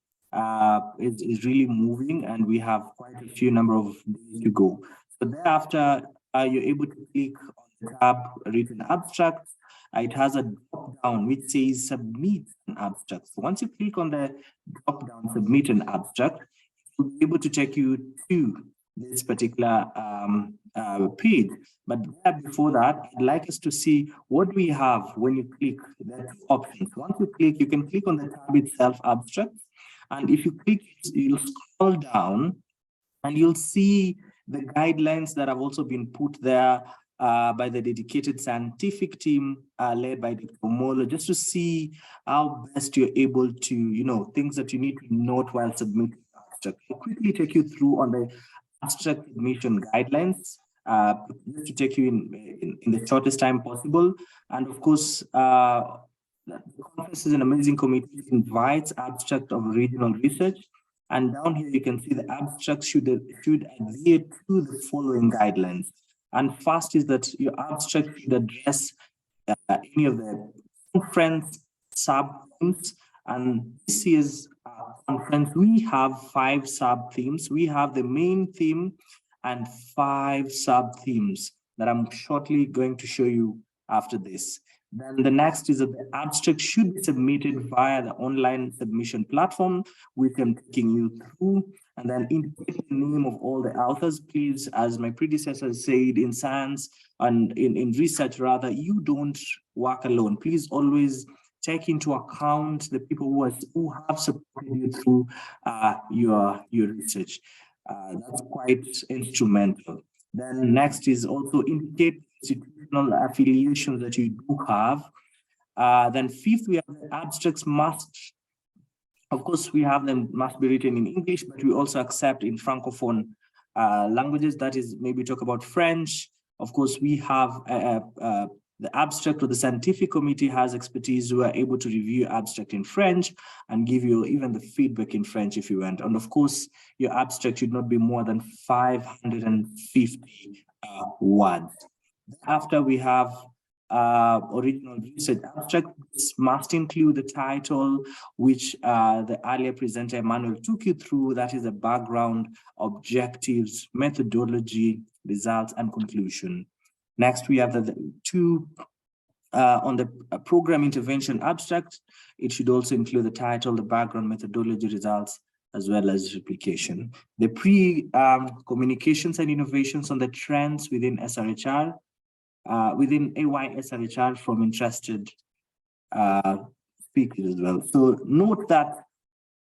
is really moving, and we have quite a few number of days to go. So thereafter, you're able to click on the tab written abstracts. It has a drop down which says submit an abstract. So once you click on the drop down submit an abstract, it will be able to take you to this particular page. But before that, I'd like us to see what we have when you click the options. Once you click, you can click on the tab itself, abstract. And if you click, you'll scroll down and you'll see the guidelines that have also been put there by the dedicated scientific team led by Dr. Omolo, just to see how best you're able to, things that you need to note while submitting the abstract. I'll quickly take you through on the abstract submission guidelines, just to take you in the shortest time possible. And of course, the conference is an amazing committee. It invites abstract of regional research. And down here, you can see the abstract should adhere to the following guidelines. And first is that your abstract should address any of the conference sub-themes. And this year's conference, we have 5 sub-themes. We have the main theme and 5 sub-themes that I'm shortly going to show you after this. Then the next is that the abstract should be submitted via the online submission platform, which I'm taking you through, and then indicate the name of all the authors. Please, as my predecessor said, in science and in research rather, you don't work alone. Please always take into account the people who have supported you through your research. That's quite instrumental. Then next is also indicate institutional affiliations that you do have. Then fifth, we have the abstracts must, of course, we have them must be written in English, but we also accept in Francophone languages. That is, maybe talk about French. Of course, we have the abstract or the scientific committee has expertise who are able to review abstract in French and give you even the feedback in French if you want. And of course, your abstract should not be more than 550 words. After we have original research abstract. This must include the title, which the earlier presenter Emmanuel took you through. That is the background, objectives, methodology, results, and conclusion. Next, we have the two on the program intervention abstract. It should also include the title, the background, methodology, results, as well as replication. The communications and innovations on the trends within SRHR, within AY SRHR from interested speakers as well. So note that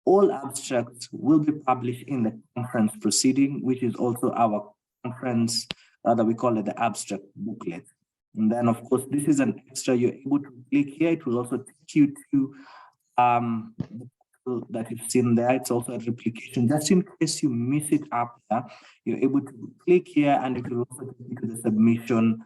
all abstracts will be published in the conference proceeding, which is also our conference, that we call it the abstract booklet. And then, of course, this is an extra. You're able to click here. It will also take you to that you've seen there. It's also a replication. Just in case you miss it up there, you're able to click here, and it will also take you to the submission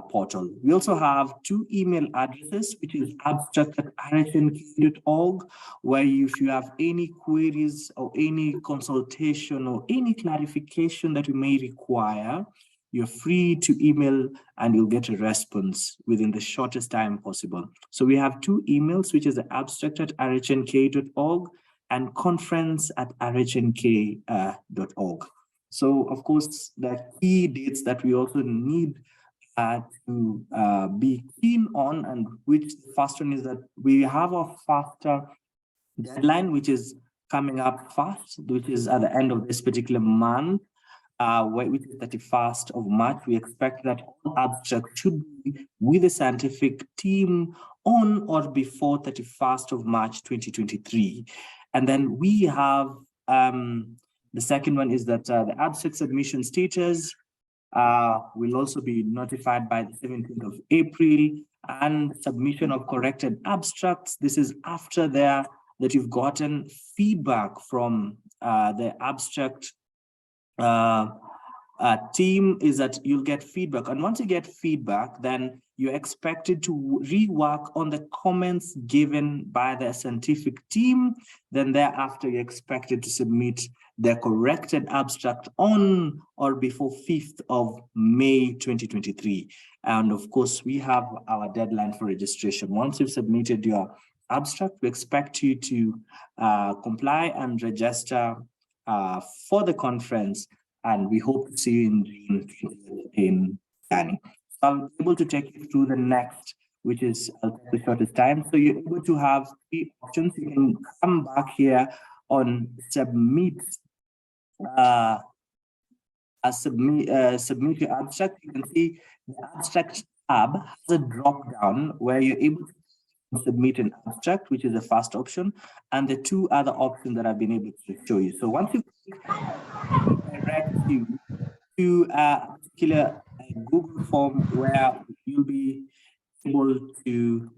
portal. We also have two email addresses, which is abstract@rhnk.org, where if you have any queries or any consultation or any clarification that you may require, you're free to email and you'll get a response within the shortest time possible. So we have two emails, which is the abstract@rhnk.org and conference@rhnk.org. So of course, the key dates that we also need to be keen on, and which the first one is that we have a faster deadline, which is coming up fast, which is at the end of this particular month. Which is 31st of March. We expect that all abstracts should be with the scientific team on or before 31st of March 2023. And then we have the second one is that the abstract submission status will also be notified by the 17th of April, and submission of corrected abstracts. This is after that you've gotten feedback from the abstract team, is that you'll get feedback, and once you get feedback, then you're expected to rework on the comments given by the scientific team. Then thereafter, you're expected to submit the corrected abstract on or before 5th of May 2023. And of course, we have our deadline for registration. Once you've submitted your abstract, we expect you to comply and register for the conference, and we hope to see you in June in Ghana. So I'll be able to take you through the next, which is the shortest time. So you're able to have three options. You can come back here on submit submit your abstract. You can see the abstract tab has a drop down where you're able to submit an abstract, which is the first option, and the two other options that I've been able to show you. So once you direct you to a particular Google form where you'll be able to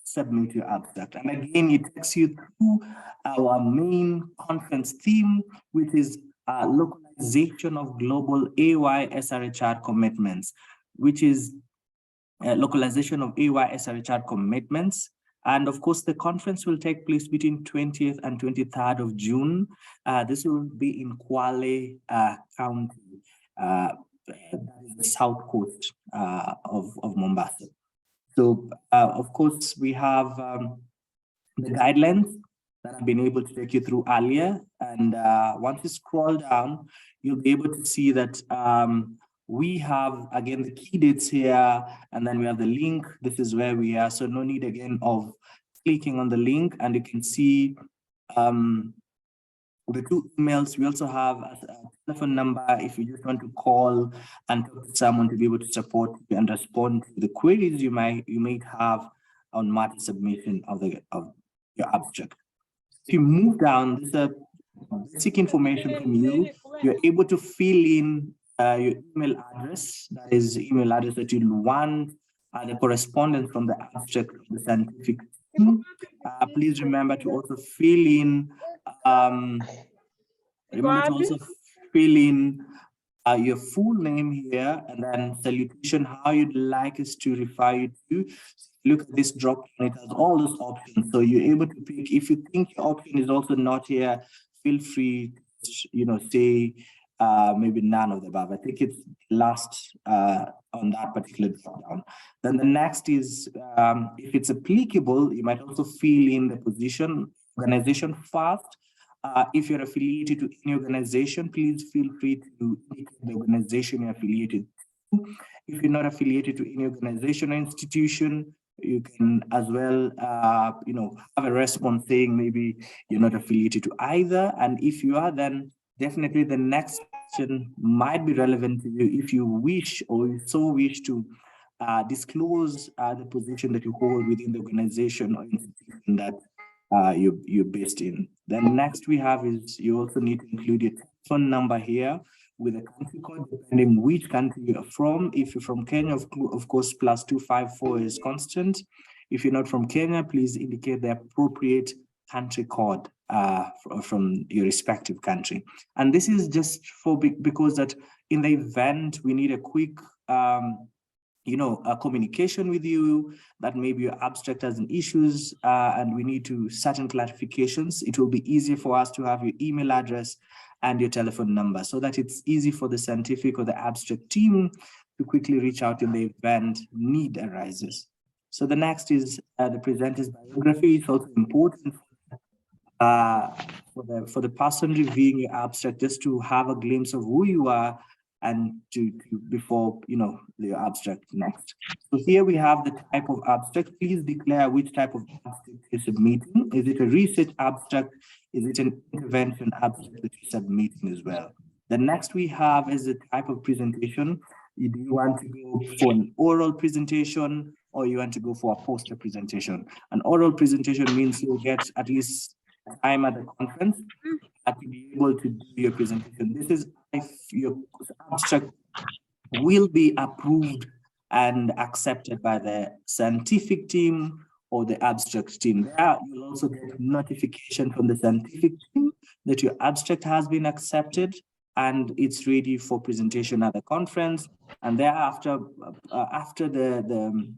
submit your abstract. And again, it takes you through our main conference theme, which is localization of global AY SRHR commitments, which is localization of AY SRHR commitments. And of course, the conference will take place between 20th and 23rd of June. This will be in Kwale County, that is the south coast of Mombasa. So of course, we have the guidelines that I've been able to take you through earlier. And once you scroll down, you'll be able to see that we have, again, the key dates here, and then we have the link. This is where we are. So no need, again, of clicking on the link, and you can see the two emails. We also have a telephone number if you just want to call and talk to someone to be able to support you and respond to the queries you might have on matter submission of your abstract. If you move down, there's a basic information from you. You're able to fill in your email address, that is the email address that you'll want, the correspondence from the abstract of the scientific team. Please remember to also fill in your full name here, and then salutation, how you'd like us to refer you to. Look at this drop down, it has all those options. So you're able to pick. If you think your option is also not here, feel free to, say maybe none of the above. I think it's last on that particular drop-down. Then the next is, if it's applicable, you might also fill in the position, organization first. If you're affiliated to any organization, please feel free to indicate the organization you're affiliated to. If you're not affiliated to any organization or institution, you can as well, have a response saying maybe you're not affiliated to either. And if you are, then definitely the next question might be relevant to you if you wish or you so wish to disclose the position that you hold within the organization or institution that you're based in. Then next we have is you also need to include your phone number here with a country code, depending which country you're from. If you're from Kenya, of course, +254 is constant. If you're not from Kenya, please indicate the appropriate country code from your respective country. And this is just because that in the event we need a quick a communication with you, that maybe your abstract has an issues and we need to certain clarifications, it will be easier for us to have your email address and your telephone number so that it's easy for the scientific or the abstract team to quickly reach out in the event need arises. So the next is the presenter's biography. It's also important for the person reviewing your abstract just to have a glimpse of who you are and before your abstract next. So here we have the type of abstract. Please declare which type of abstract you're submitting. Is it a research abstract? Is it an intervention abstract that you're submitting as well? The next we have is the type of presentation. Do you want to go for an oral presentation or you want to go for a poster presentation? An oral presentation means you'll get at least time at the conference to be able to do your presentation. This is if your abstract will be approved and accepted by the scientific team or the abstract team. There you'll also get notification from the scientific team that your abstract has been accepted and it's ready for presentation at the conference. And thereafter, after the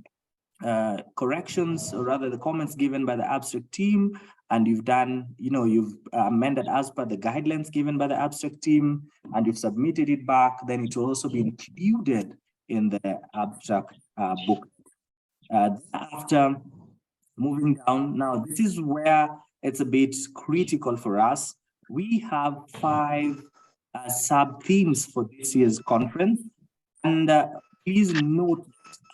corrections, or rather the comments given by the abstract team, and you've done, you've amended as per the guidelines given by the abstract team, and you've submitted it back, then it will also be included in the abstract book. After moving down, now this is where it's a bit critical for us. We have 5 sub-themes for this year's conference, and please note,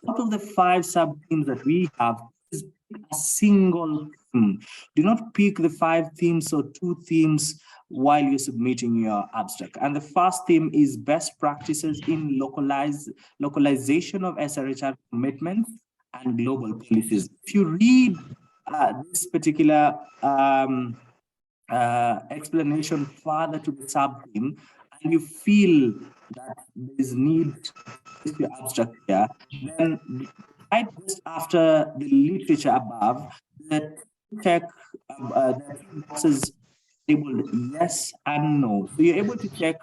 out of the 5 sub-themes that we have, is a single theme. Do not pick the 5 themes or 2 themes while you're submitting your abstract. And the first theme is best practices in localization of SRHR commitments and global policies. If you read this particular explanation further to the sub-theme, and you feel that there's need to your abstract here, then right just after the literature above, the check the boxes labeled yes and no. So you're able to check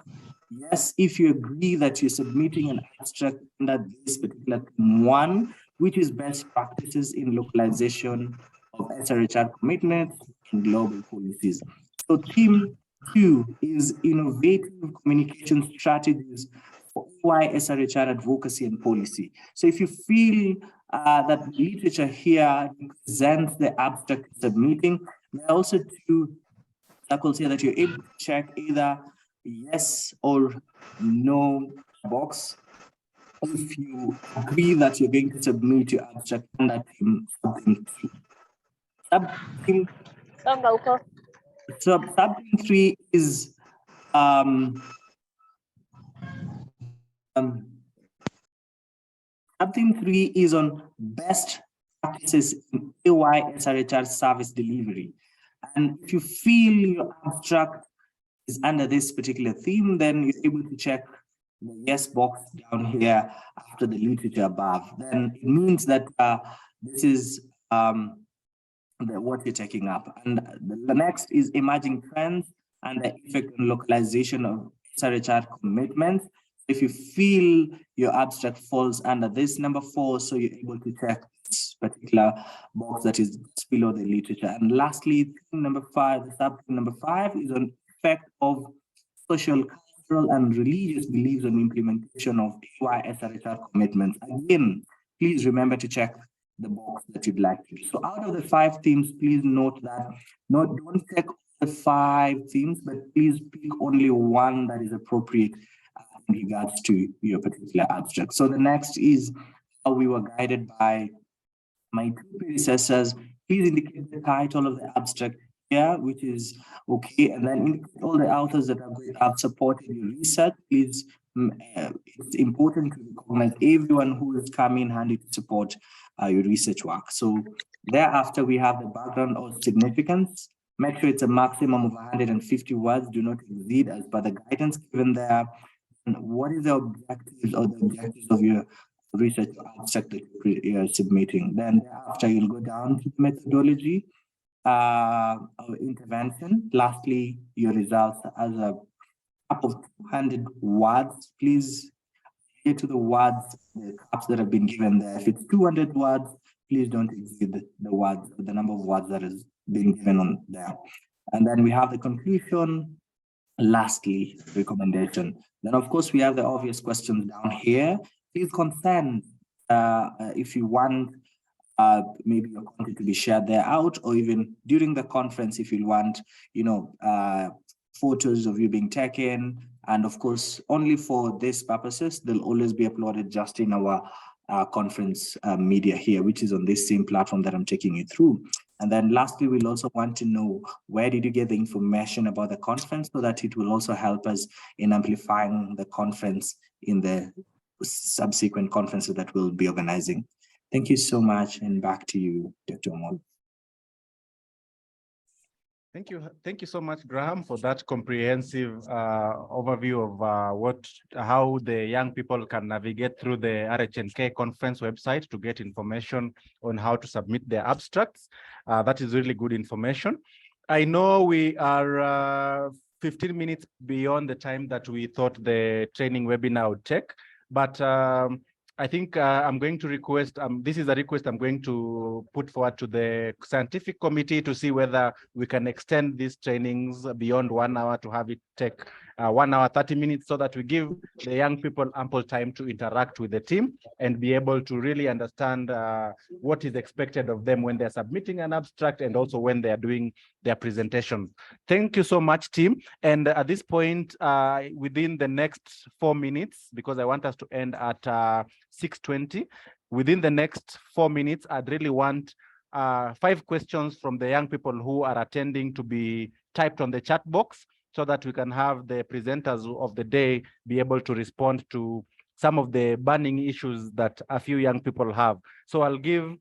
yes if you agree that you're submitting an abstract under this particular theme 1, which is best practices in localization of SRHR commitments and global policies. So theme 2 is innovative communication strategies for OI SRHR advocacy and policy. So if you feel that the literature here presents the abstract submitting, there are also 2 circles here that you're able to check either yes or no box if you agree that you're going to submit your abstract under theme 2. Sub-theme 3 is sub-theme 3 is on best practices in AY SRHR service delivery. And if you feel your abstract is under this particular theme, then you're able to check the yes box down here after the literature above. Then it means that this is what you're taking up. And the next is emerging trends and the effect on localization of SRHR commitments. If you feel your abstract falls under this number 4, so you're able to check this particular box that is just below the literature. And lastly, theme number 5, the sub-theme number 5 is on effect of social cultural and religious beliefs on implementation of AY/SRHR commitments. Again, please remember to check the box that you'd like to. So out of the 5 themes, please note that don't check the 5 themes, but please pick only one that is appropriate in regards to your particular abstract. So the next is how we were guided by my 2 predecessors. Please indicate the title of the abstract here, which is okay, and then indicate all the authors that have supported your research. Please, it's important to recognize everyone who has come in handy to support your research work. So thereafter, we have the background or significance. Make sure it's a maximum of 150 words. Do not exceed as per the guidance given there. And what is the objectives or the objectives of your research abstract that you're submitting? Then thereafter, you'll go down to the methodology of intervention. Lastly, your results as a cap of 200 words. Please get to the words, the caps that have been given there. If it's 200 words, please don't exceed the words, the number of words that has been given on there. And then we have the conclusion. Lastly, recommendation. Then of course we have the obvious questions down here. Please consent if you want maybe your content to be shared there out, or even during the conference if you want, photos of you being taken. And of course, only for these purposes, they'll always be uploaded just in our conference media here, which is on this same platform that I'm taking you through. And then lastly, we'll also want to know where did you get the information about the conference, so that it will also help us in amplifying the conference in the subsequent conferences that we'll be organizing. Thank you so much, and back to you, Dr. Omol. Thank you so much, Graham, for that comprehensive overview of how the young people can navigate through the Rhnk conference website to get information on how to submit their abstracts. That is really good information. I know we are 15 minutes beyond the time that we thought the training webinar would take, but I think I'm going to request, this is a request I'm going to put forward to the scientific committee to see whether we can extend these trainings beyond 1 hour to have it take 1 hour, 30 minutes, so that we give the young people ample time to interact with the team and be able to really understand what is expected of them when they're submitting an abstract and also when they're doing their presentation. Thank you so much, team. And at this point, within the next 4 minutes, because I want us to end at 6:20, within the next 4 minutes, I'd really want 5 questions from the young people who are attending to be typed on the chat box, so that we can have the presenters of the day be able to respond to some of the burning issues that a few young people have. So I'll give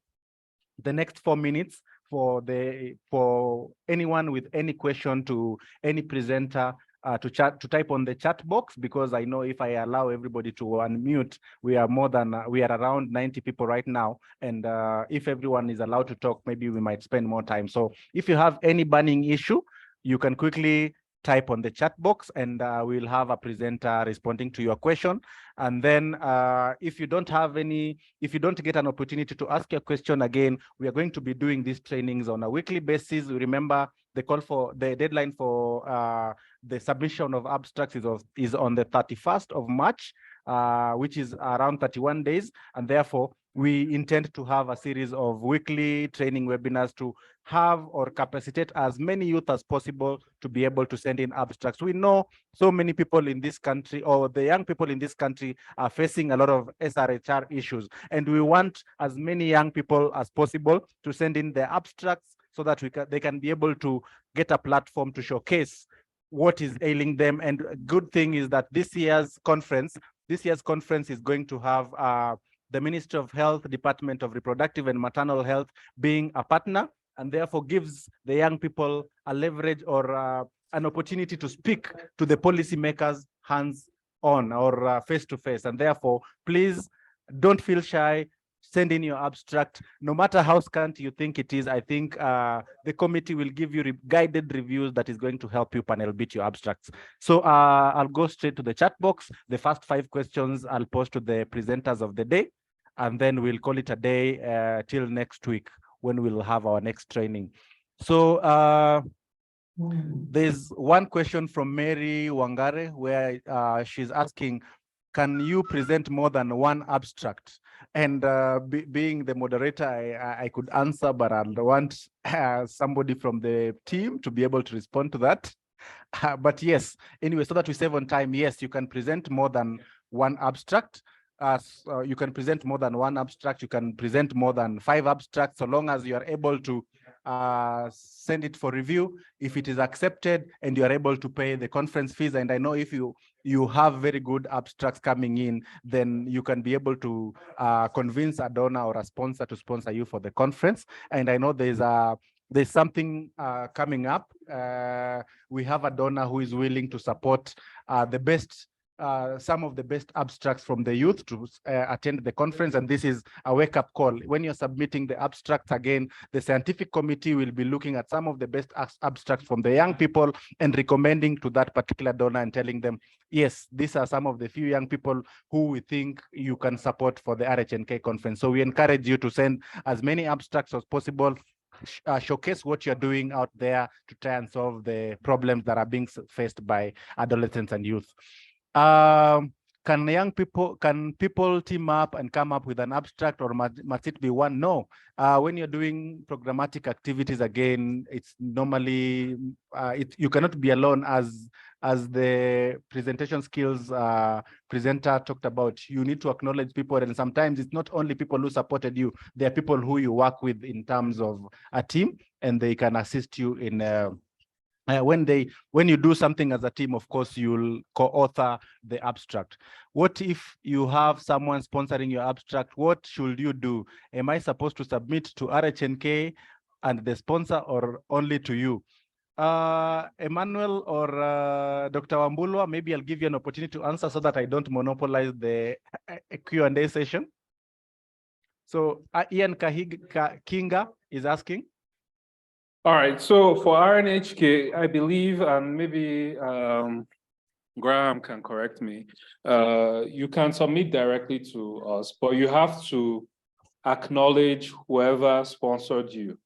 the next 4 minutes for anyone with any question to any presenter to type on the chat box, because I know if I allow everybody to unmute, we are around 90 people right now, and if everyone is allowed to talk, maybe we might spend more time. So if you have any burning issue, you can quickly type on the chat box, and we'll have a presenter responding to your question. And then if you don't get an opportunity to ask your question again, we are going to be doing these trainings on a weekly basis. Remember, the deadline for the submission of abstracts is on the 31st of March, which is around 31 days. And therefore, we intend to have a series of weekly training webinars to have or capacitate as many youth as possible to be able to send in abstracts. We know so many people in this country, or the young people in this country, are facing a lot of SRHR issues, and we want as many young people as possible to send in their abstracts, so that they can be able to get a platform to showcase what is ailing them. And good thing is that this year's conference is going to have the Ministry of Health, Department of Reproductive and Maternal Health being a partner, and therefore gives the young people a leverage or an opportunity to speak to the policymakers hands-on or face-to-face. And therefore, please don't feel shy. Send in your abstract, no matter how scant you think it is. I think the committee will give you guided reviews that is going to help you panel beat your abstracts. So I'll go straight to the chat box. The first 5 questions I'll post to the presenters of the day, and then we'll call it a day till next week when we'll have our next training. So There's one question from Mary Wangare where she's asking, can you present more than one abstract? And being the moderator, I could answer, but I want somebody from the team to be able to respond to that. But yes, anyway, so that we save on time, yes, you can present more than one abstract. You can present more than one abstract. You can present more than 5 abstracts, so long as you are able to send it for review. If it is accepted and you are able to pay the conference fees, and I know if you have very good abstracts coming in, then you can be able to convince a donor or a sponsor to sponsor you for the conference. And I know there's something coming up. We have a donor who is willing to support some of the best abstracts from the youth to attend the conference, and this is a wake-up call. When you're submitting the abstracts, again, the scientific committee will be looking at some of the best abstracts from the young people and recommending to that particular donor and telling them, yes, these are some of the few young people who we think you can support for the Rhnk conference. So we encourage you to send as many abstracts as possible, showcase what you're doing out there to try and solve the problems that are being faced by adolescents and youth. Can people team up and come up with an abstract, or must it be one? No. When you're doing programmatic activities, again, it's normally you cannot be alone, as the presentation skills presenter talked about. You need to acknowledge people, and sometimes it's not only people who supported you. There are people who you work with in terms of a team, and they can assist you in when you do something as a team. Of course, you'll co-author the abstract. What if you have someone sponsoring your abstract? What should you do? Am I supposed to submit to Rhnk and the sponsor, or only to you? Emmanuel or Dr. Wambulwa, maybe I'll give you an opportunity to answer so that I don't monopolize the Q&A session. So Ian Kinga is asking. All right, so for Rhnk, I believe, and maybe Graham can correct me, you can submit directly to us, but you have to acknowledge whoever sponsored you.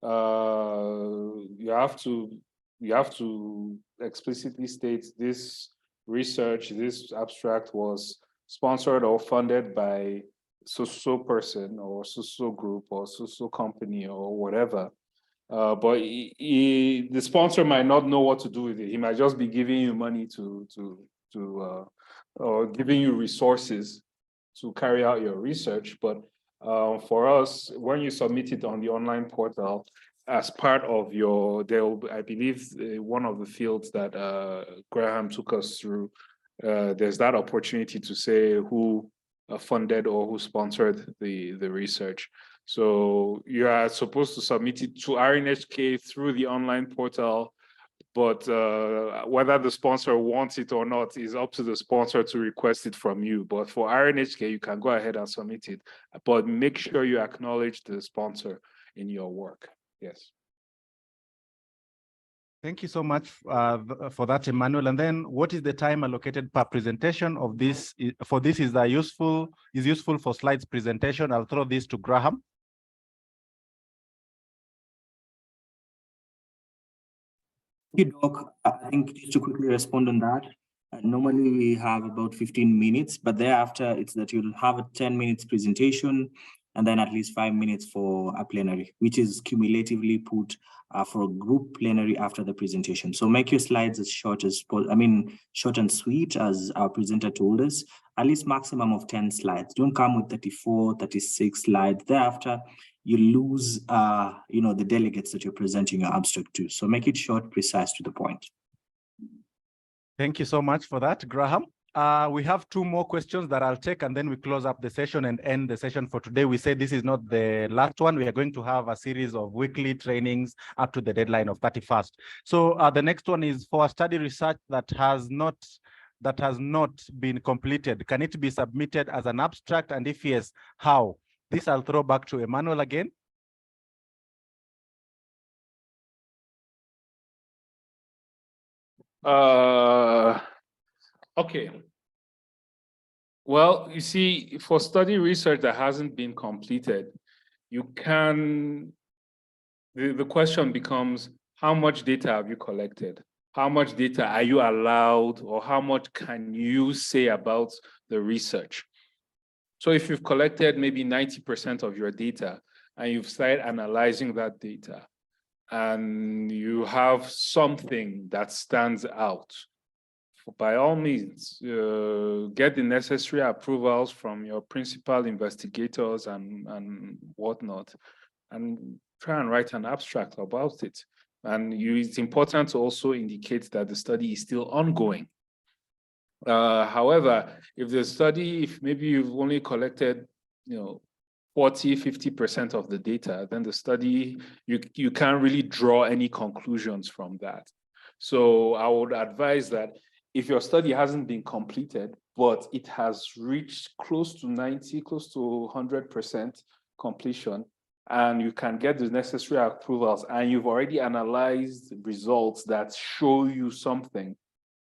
You have to explicitly state this research, this abstract was sponsored or funded by so person or so group or so company or whatever. But the sponsor might not know what to do with it. He might just be giving you money or giving you resources to carry out your research. But for us, when you submit it on the online portal, as part of your, I believe one of the fields that Graham took us through, there's that opportunity to say who funded or who sponsored the research. So you are supposed to submit it to Rhnk through the online portal, but whether the sponsor wants it or not is up to the sponsor to request it from you. But for Rhnk, you can go ahead and submit it, but make sure you acknowledge the sponsor in your work. Yes. Thank you so much for that, Emmanuel. And then, what is the time allocated per presentation of this? For this is useful for slides presentation. I'll throw this to Graham. Thank you, Doc. I think just to quickly respond on that, normally we have about 15 minutes, but thereafter it's that you'll have a 10 minutes presentation and then at least 5 minutes for a plenary, which is cumulatively put for a group plenary after the presentation. So make your slides as short as possible, short and sweet, as our presenter told us, at least maximum of 10 slides. Don't come with 34, 36 slides. Thereafter, you lose the delegates that you're presenting your abstract to. So make it short, precise, to the point. Thank you so much for that, Graham. We have 2 more questions that I'll take, and then we close up the session and end the session for today. We say this is not the last one. We are going to have a series of weekly trainings up to the deadline of 31st. So the next one is for a study research that has not been completed. Can it be submitted as an abstract? And if yes, how? This I'll throw back to Emmanuel again. Okay. Well, you see, for study research that hasn't been completed, you can, the question becomes, how much data have you collected? How much data are you allowed, or how much can you say about the research? So if you've collected maybe 90% of your data and you've started analyzing that data and you have something that stands out, by all means, get the necessary approvals from your principal investigators and whatnot, and try and write an abstract about it. And it's important to also indicate that the study is still ongoing. However, if maybe you've only collected, 40, 50% of the data, then the study, you can't really draw any conclusions from that. So I would advise that if your study hasn't been completed, but it has reached close to 90, close to 100% completion, and you can get the necessary approvals, and you've already analyzed results that show you something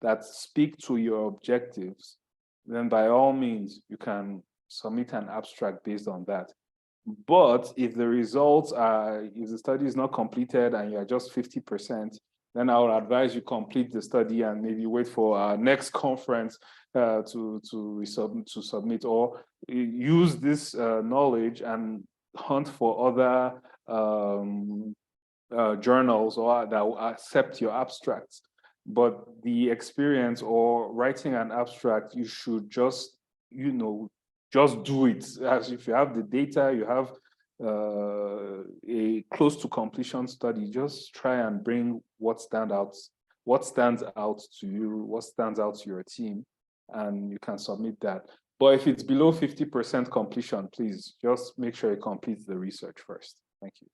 that speak to your objectives, then by all means, you can submit an abstract based on that. But if the results are, if the study is not completed and you're just 50%, then I would advise you complete the study and maybe wait for our next conference to submit, or use this knowledge and hunt for other journals or that will accept your abstracts. But the experience or writing an abstract, you should just, just do it. As if you have the data, you have a close to completion study, just try and bring what stands out to you, what stands out to your team, and you can submit that. But if it's below 50% completion, please just make sure it completes the research first. Thank you.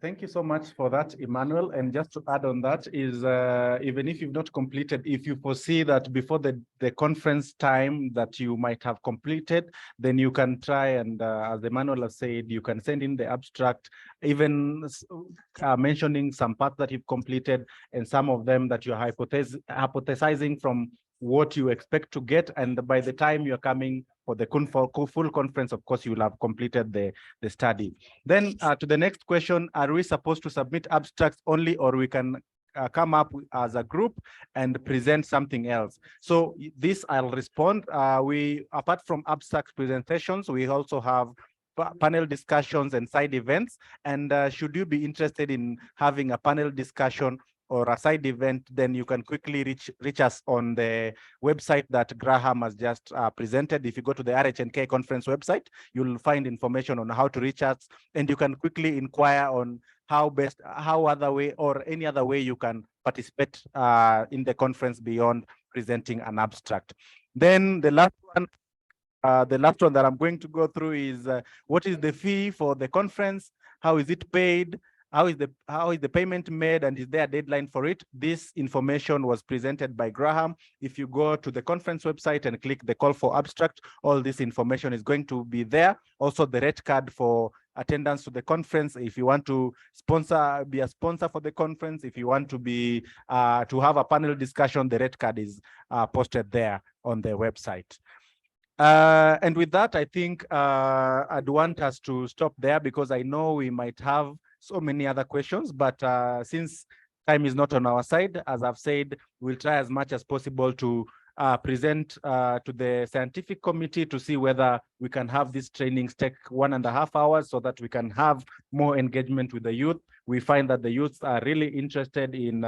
Thank you so much for that, Emmanuel. And just to add on that is, even if you've not completed, if you foresee that before the conference time that you might have completed, then you can try and, as Emmanuel has said, you can send in the abstract, even mentioning some parts that you've completed and some of them that you're hypothesizing from what you expect to get. And by the time you're coming for the full conference, of course, you will have completed the study. Then to the next question, are we supposed to submit abstracts only, or we can come up as a group and present something else? So this I'll respond. We, apart from abstract presentations, we also have panel discussions and side events. And should you be interested in having a panel discussion or a side event, then you can quickly reach us on the website that Graham has just presented. If you go to the Rhnk conference website, you'll find information on how to reach us, and you can quickly inquire on how other way or any other way you can participate in the conference beyond presenting an abstract. Then the last one that I'm going to go through is what is the fee for the conference? How is it paid? How is the payment made, and is there a deadline for it? This information was presented by Graham. If you go to the conference website and click the call for abstract, all this information is going to be there. Also the rate card for attendance to the conference. If you want to be a sponsor for the conference, if you want to be to have a panel discussion, the rate card is posted there on the website. And with that, I think I'd want us to stop there, because I know we might have so many other questions, but since time is not on our side, as I've said, we'll try as much as possible to present to the scientific committee to see whether we can have these trainings take 1.5 hours so that we can have more engagement with the youth. We find that the youth are really interested in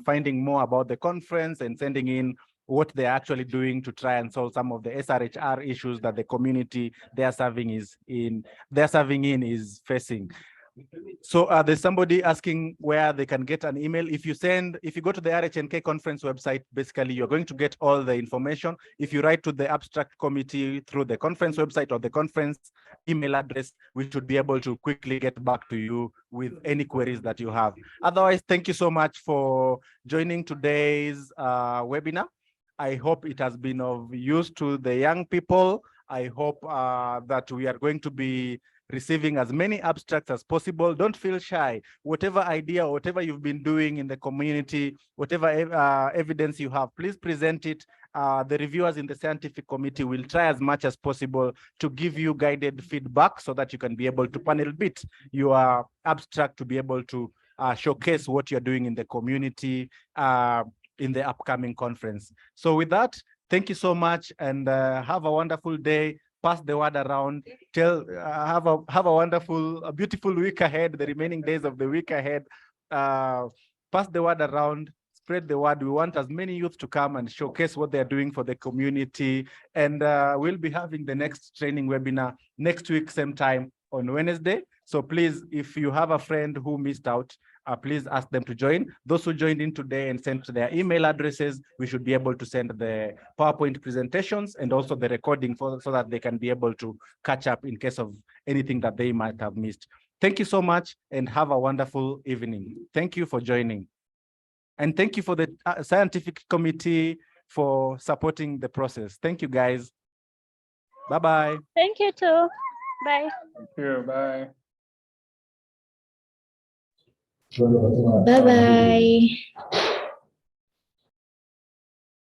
finding more about the conference and sending in what they're actually doing to try and solve some of the SRHR issues that the community they're serving in is facing. So there's somebody asking where they can get an email. If you go to the Rhnk conference website, basically you're going to get all the information. If you write to the abstract committee through the conference website or the conference email address, we should be able to quickly get back to you with any queries that you have. Otherwise, thank you so much for joining today's webinar. I hope it has been of use to the young people. I hope that we are going to be receiving as many abstracts as possible. Don't feel shy. Whatever idea, whatever you've been doing in the community, whatever evidence you have, please present it the reviewers in the scientific committee will try as much as possible to give you guided feedback so that you can be able to panel beat your abstract to be able to showcase what you're doing in the community in the upcoming conference. So with that, thank you so much, and have a wonderful day. Pass the word around. Have a wonderful, a beautiful week ahead. The remaining days of the week ahead. Pass the word around. Spread the word. We want as many youth to come and showcase what they're doing for the community. And we'll be having the next training webinar next week, same time on Wednesday. So please, if you have a friend who missed out, please ask them to join. Those who joined in today and sent their email addresses, we should be able to send the PowerPoint presentations and also the recording so that they can be able to catch up in case of anything that they might have missed. Thank you so much and have a wonderful evening. Thank you for joining. And thank you for the scientific committee for supporting the process. Thank you, guys. Bye-bye. Thank you too. Bye. Thank you. Bye. Bye-bye.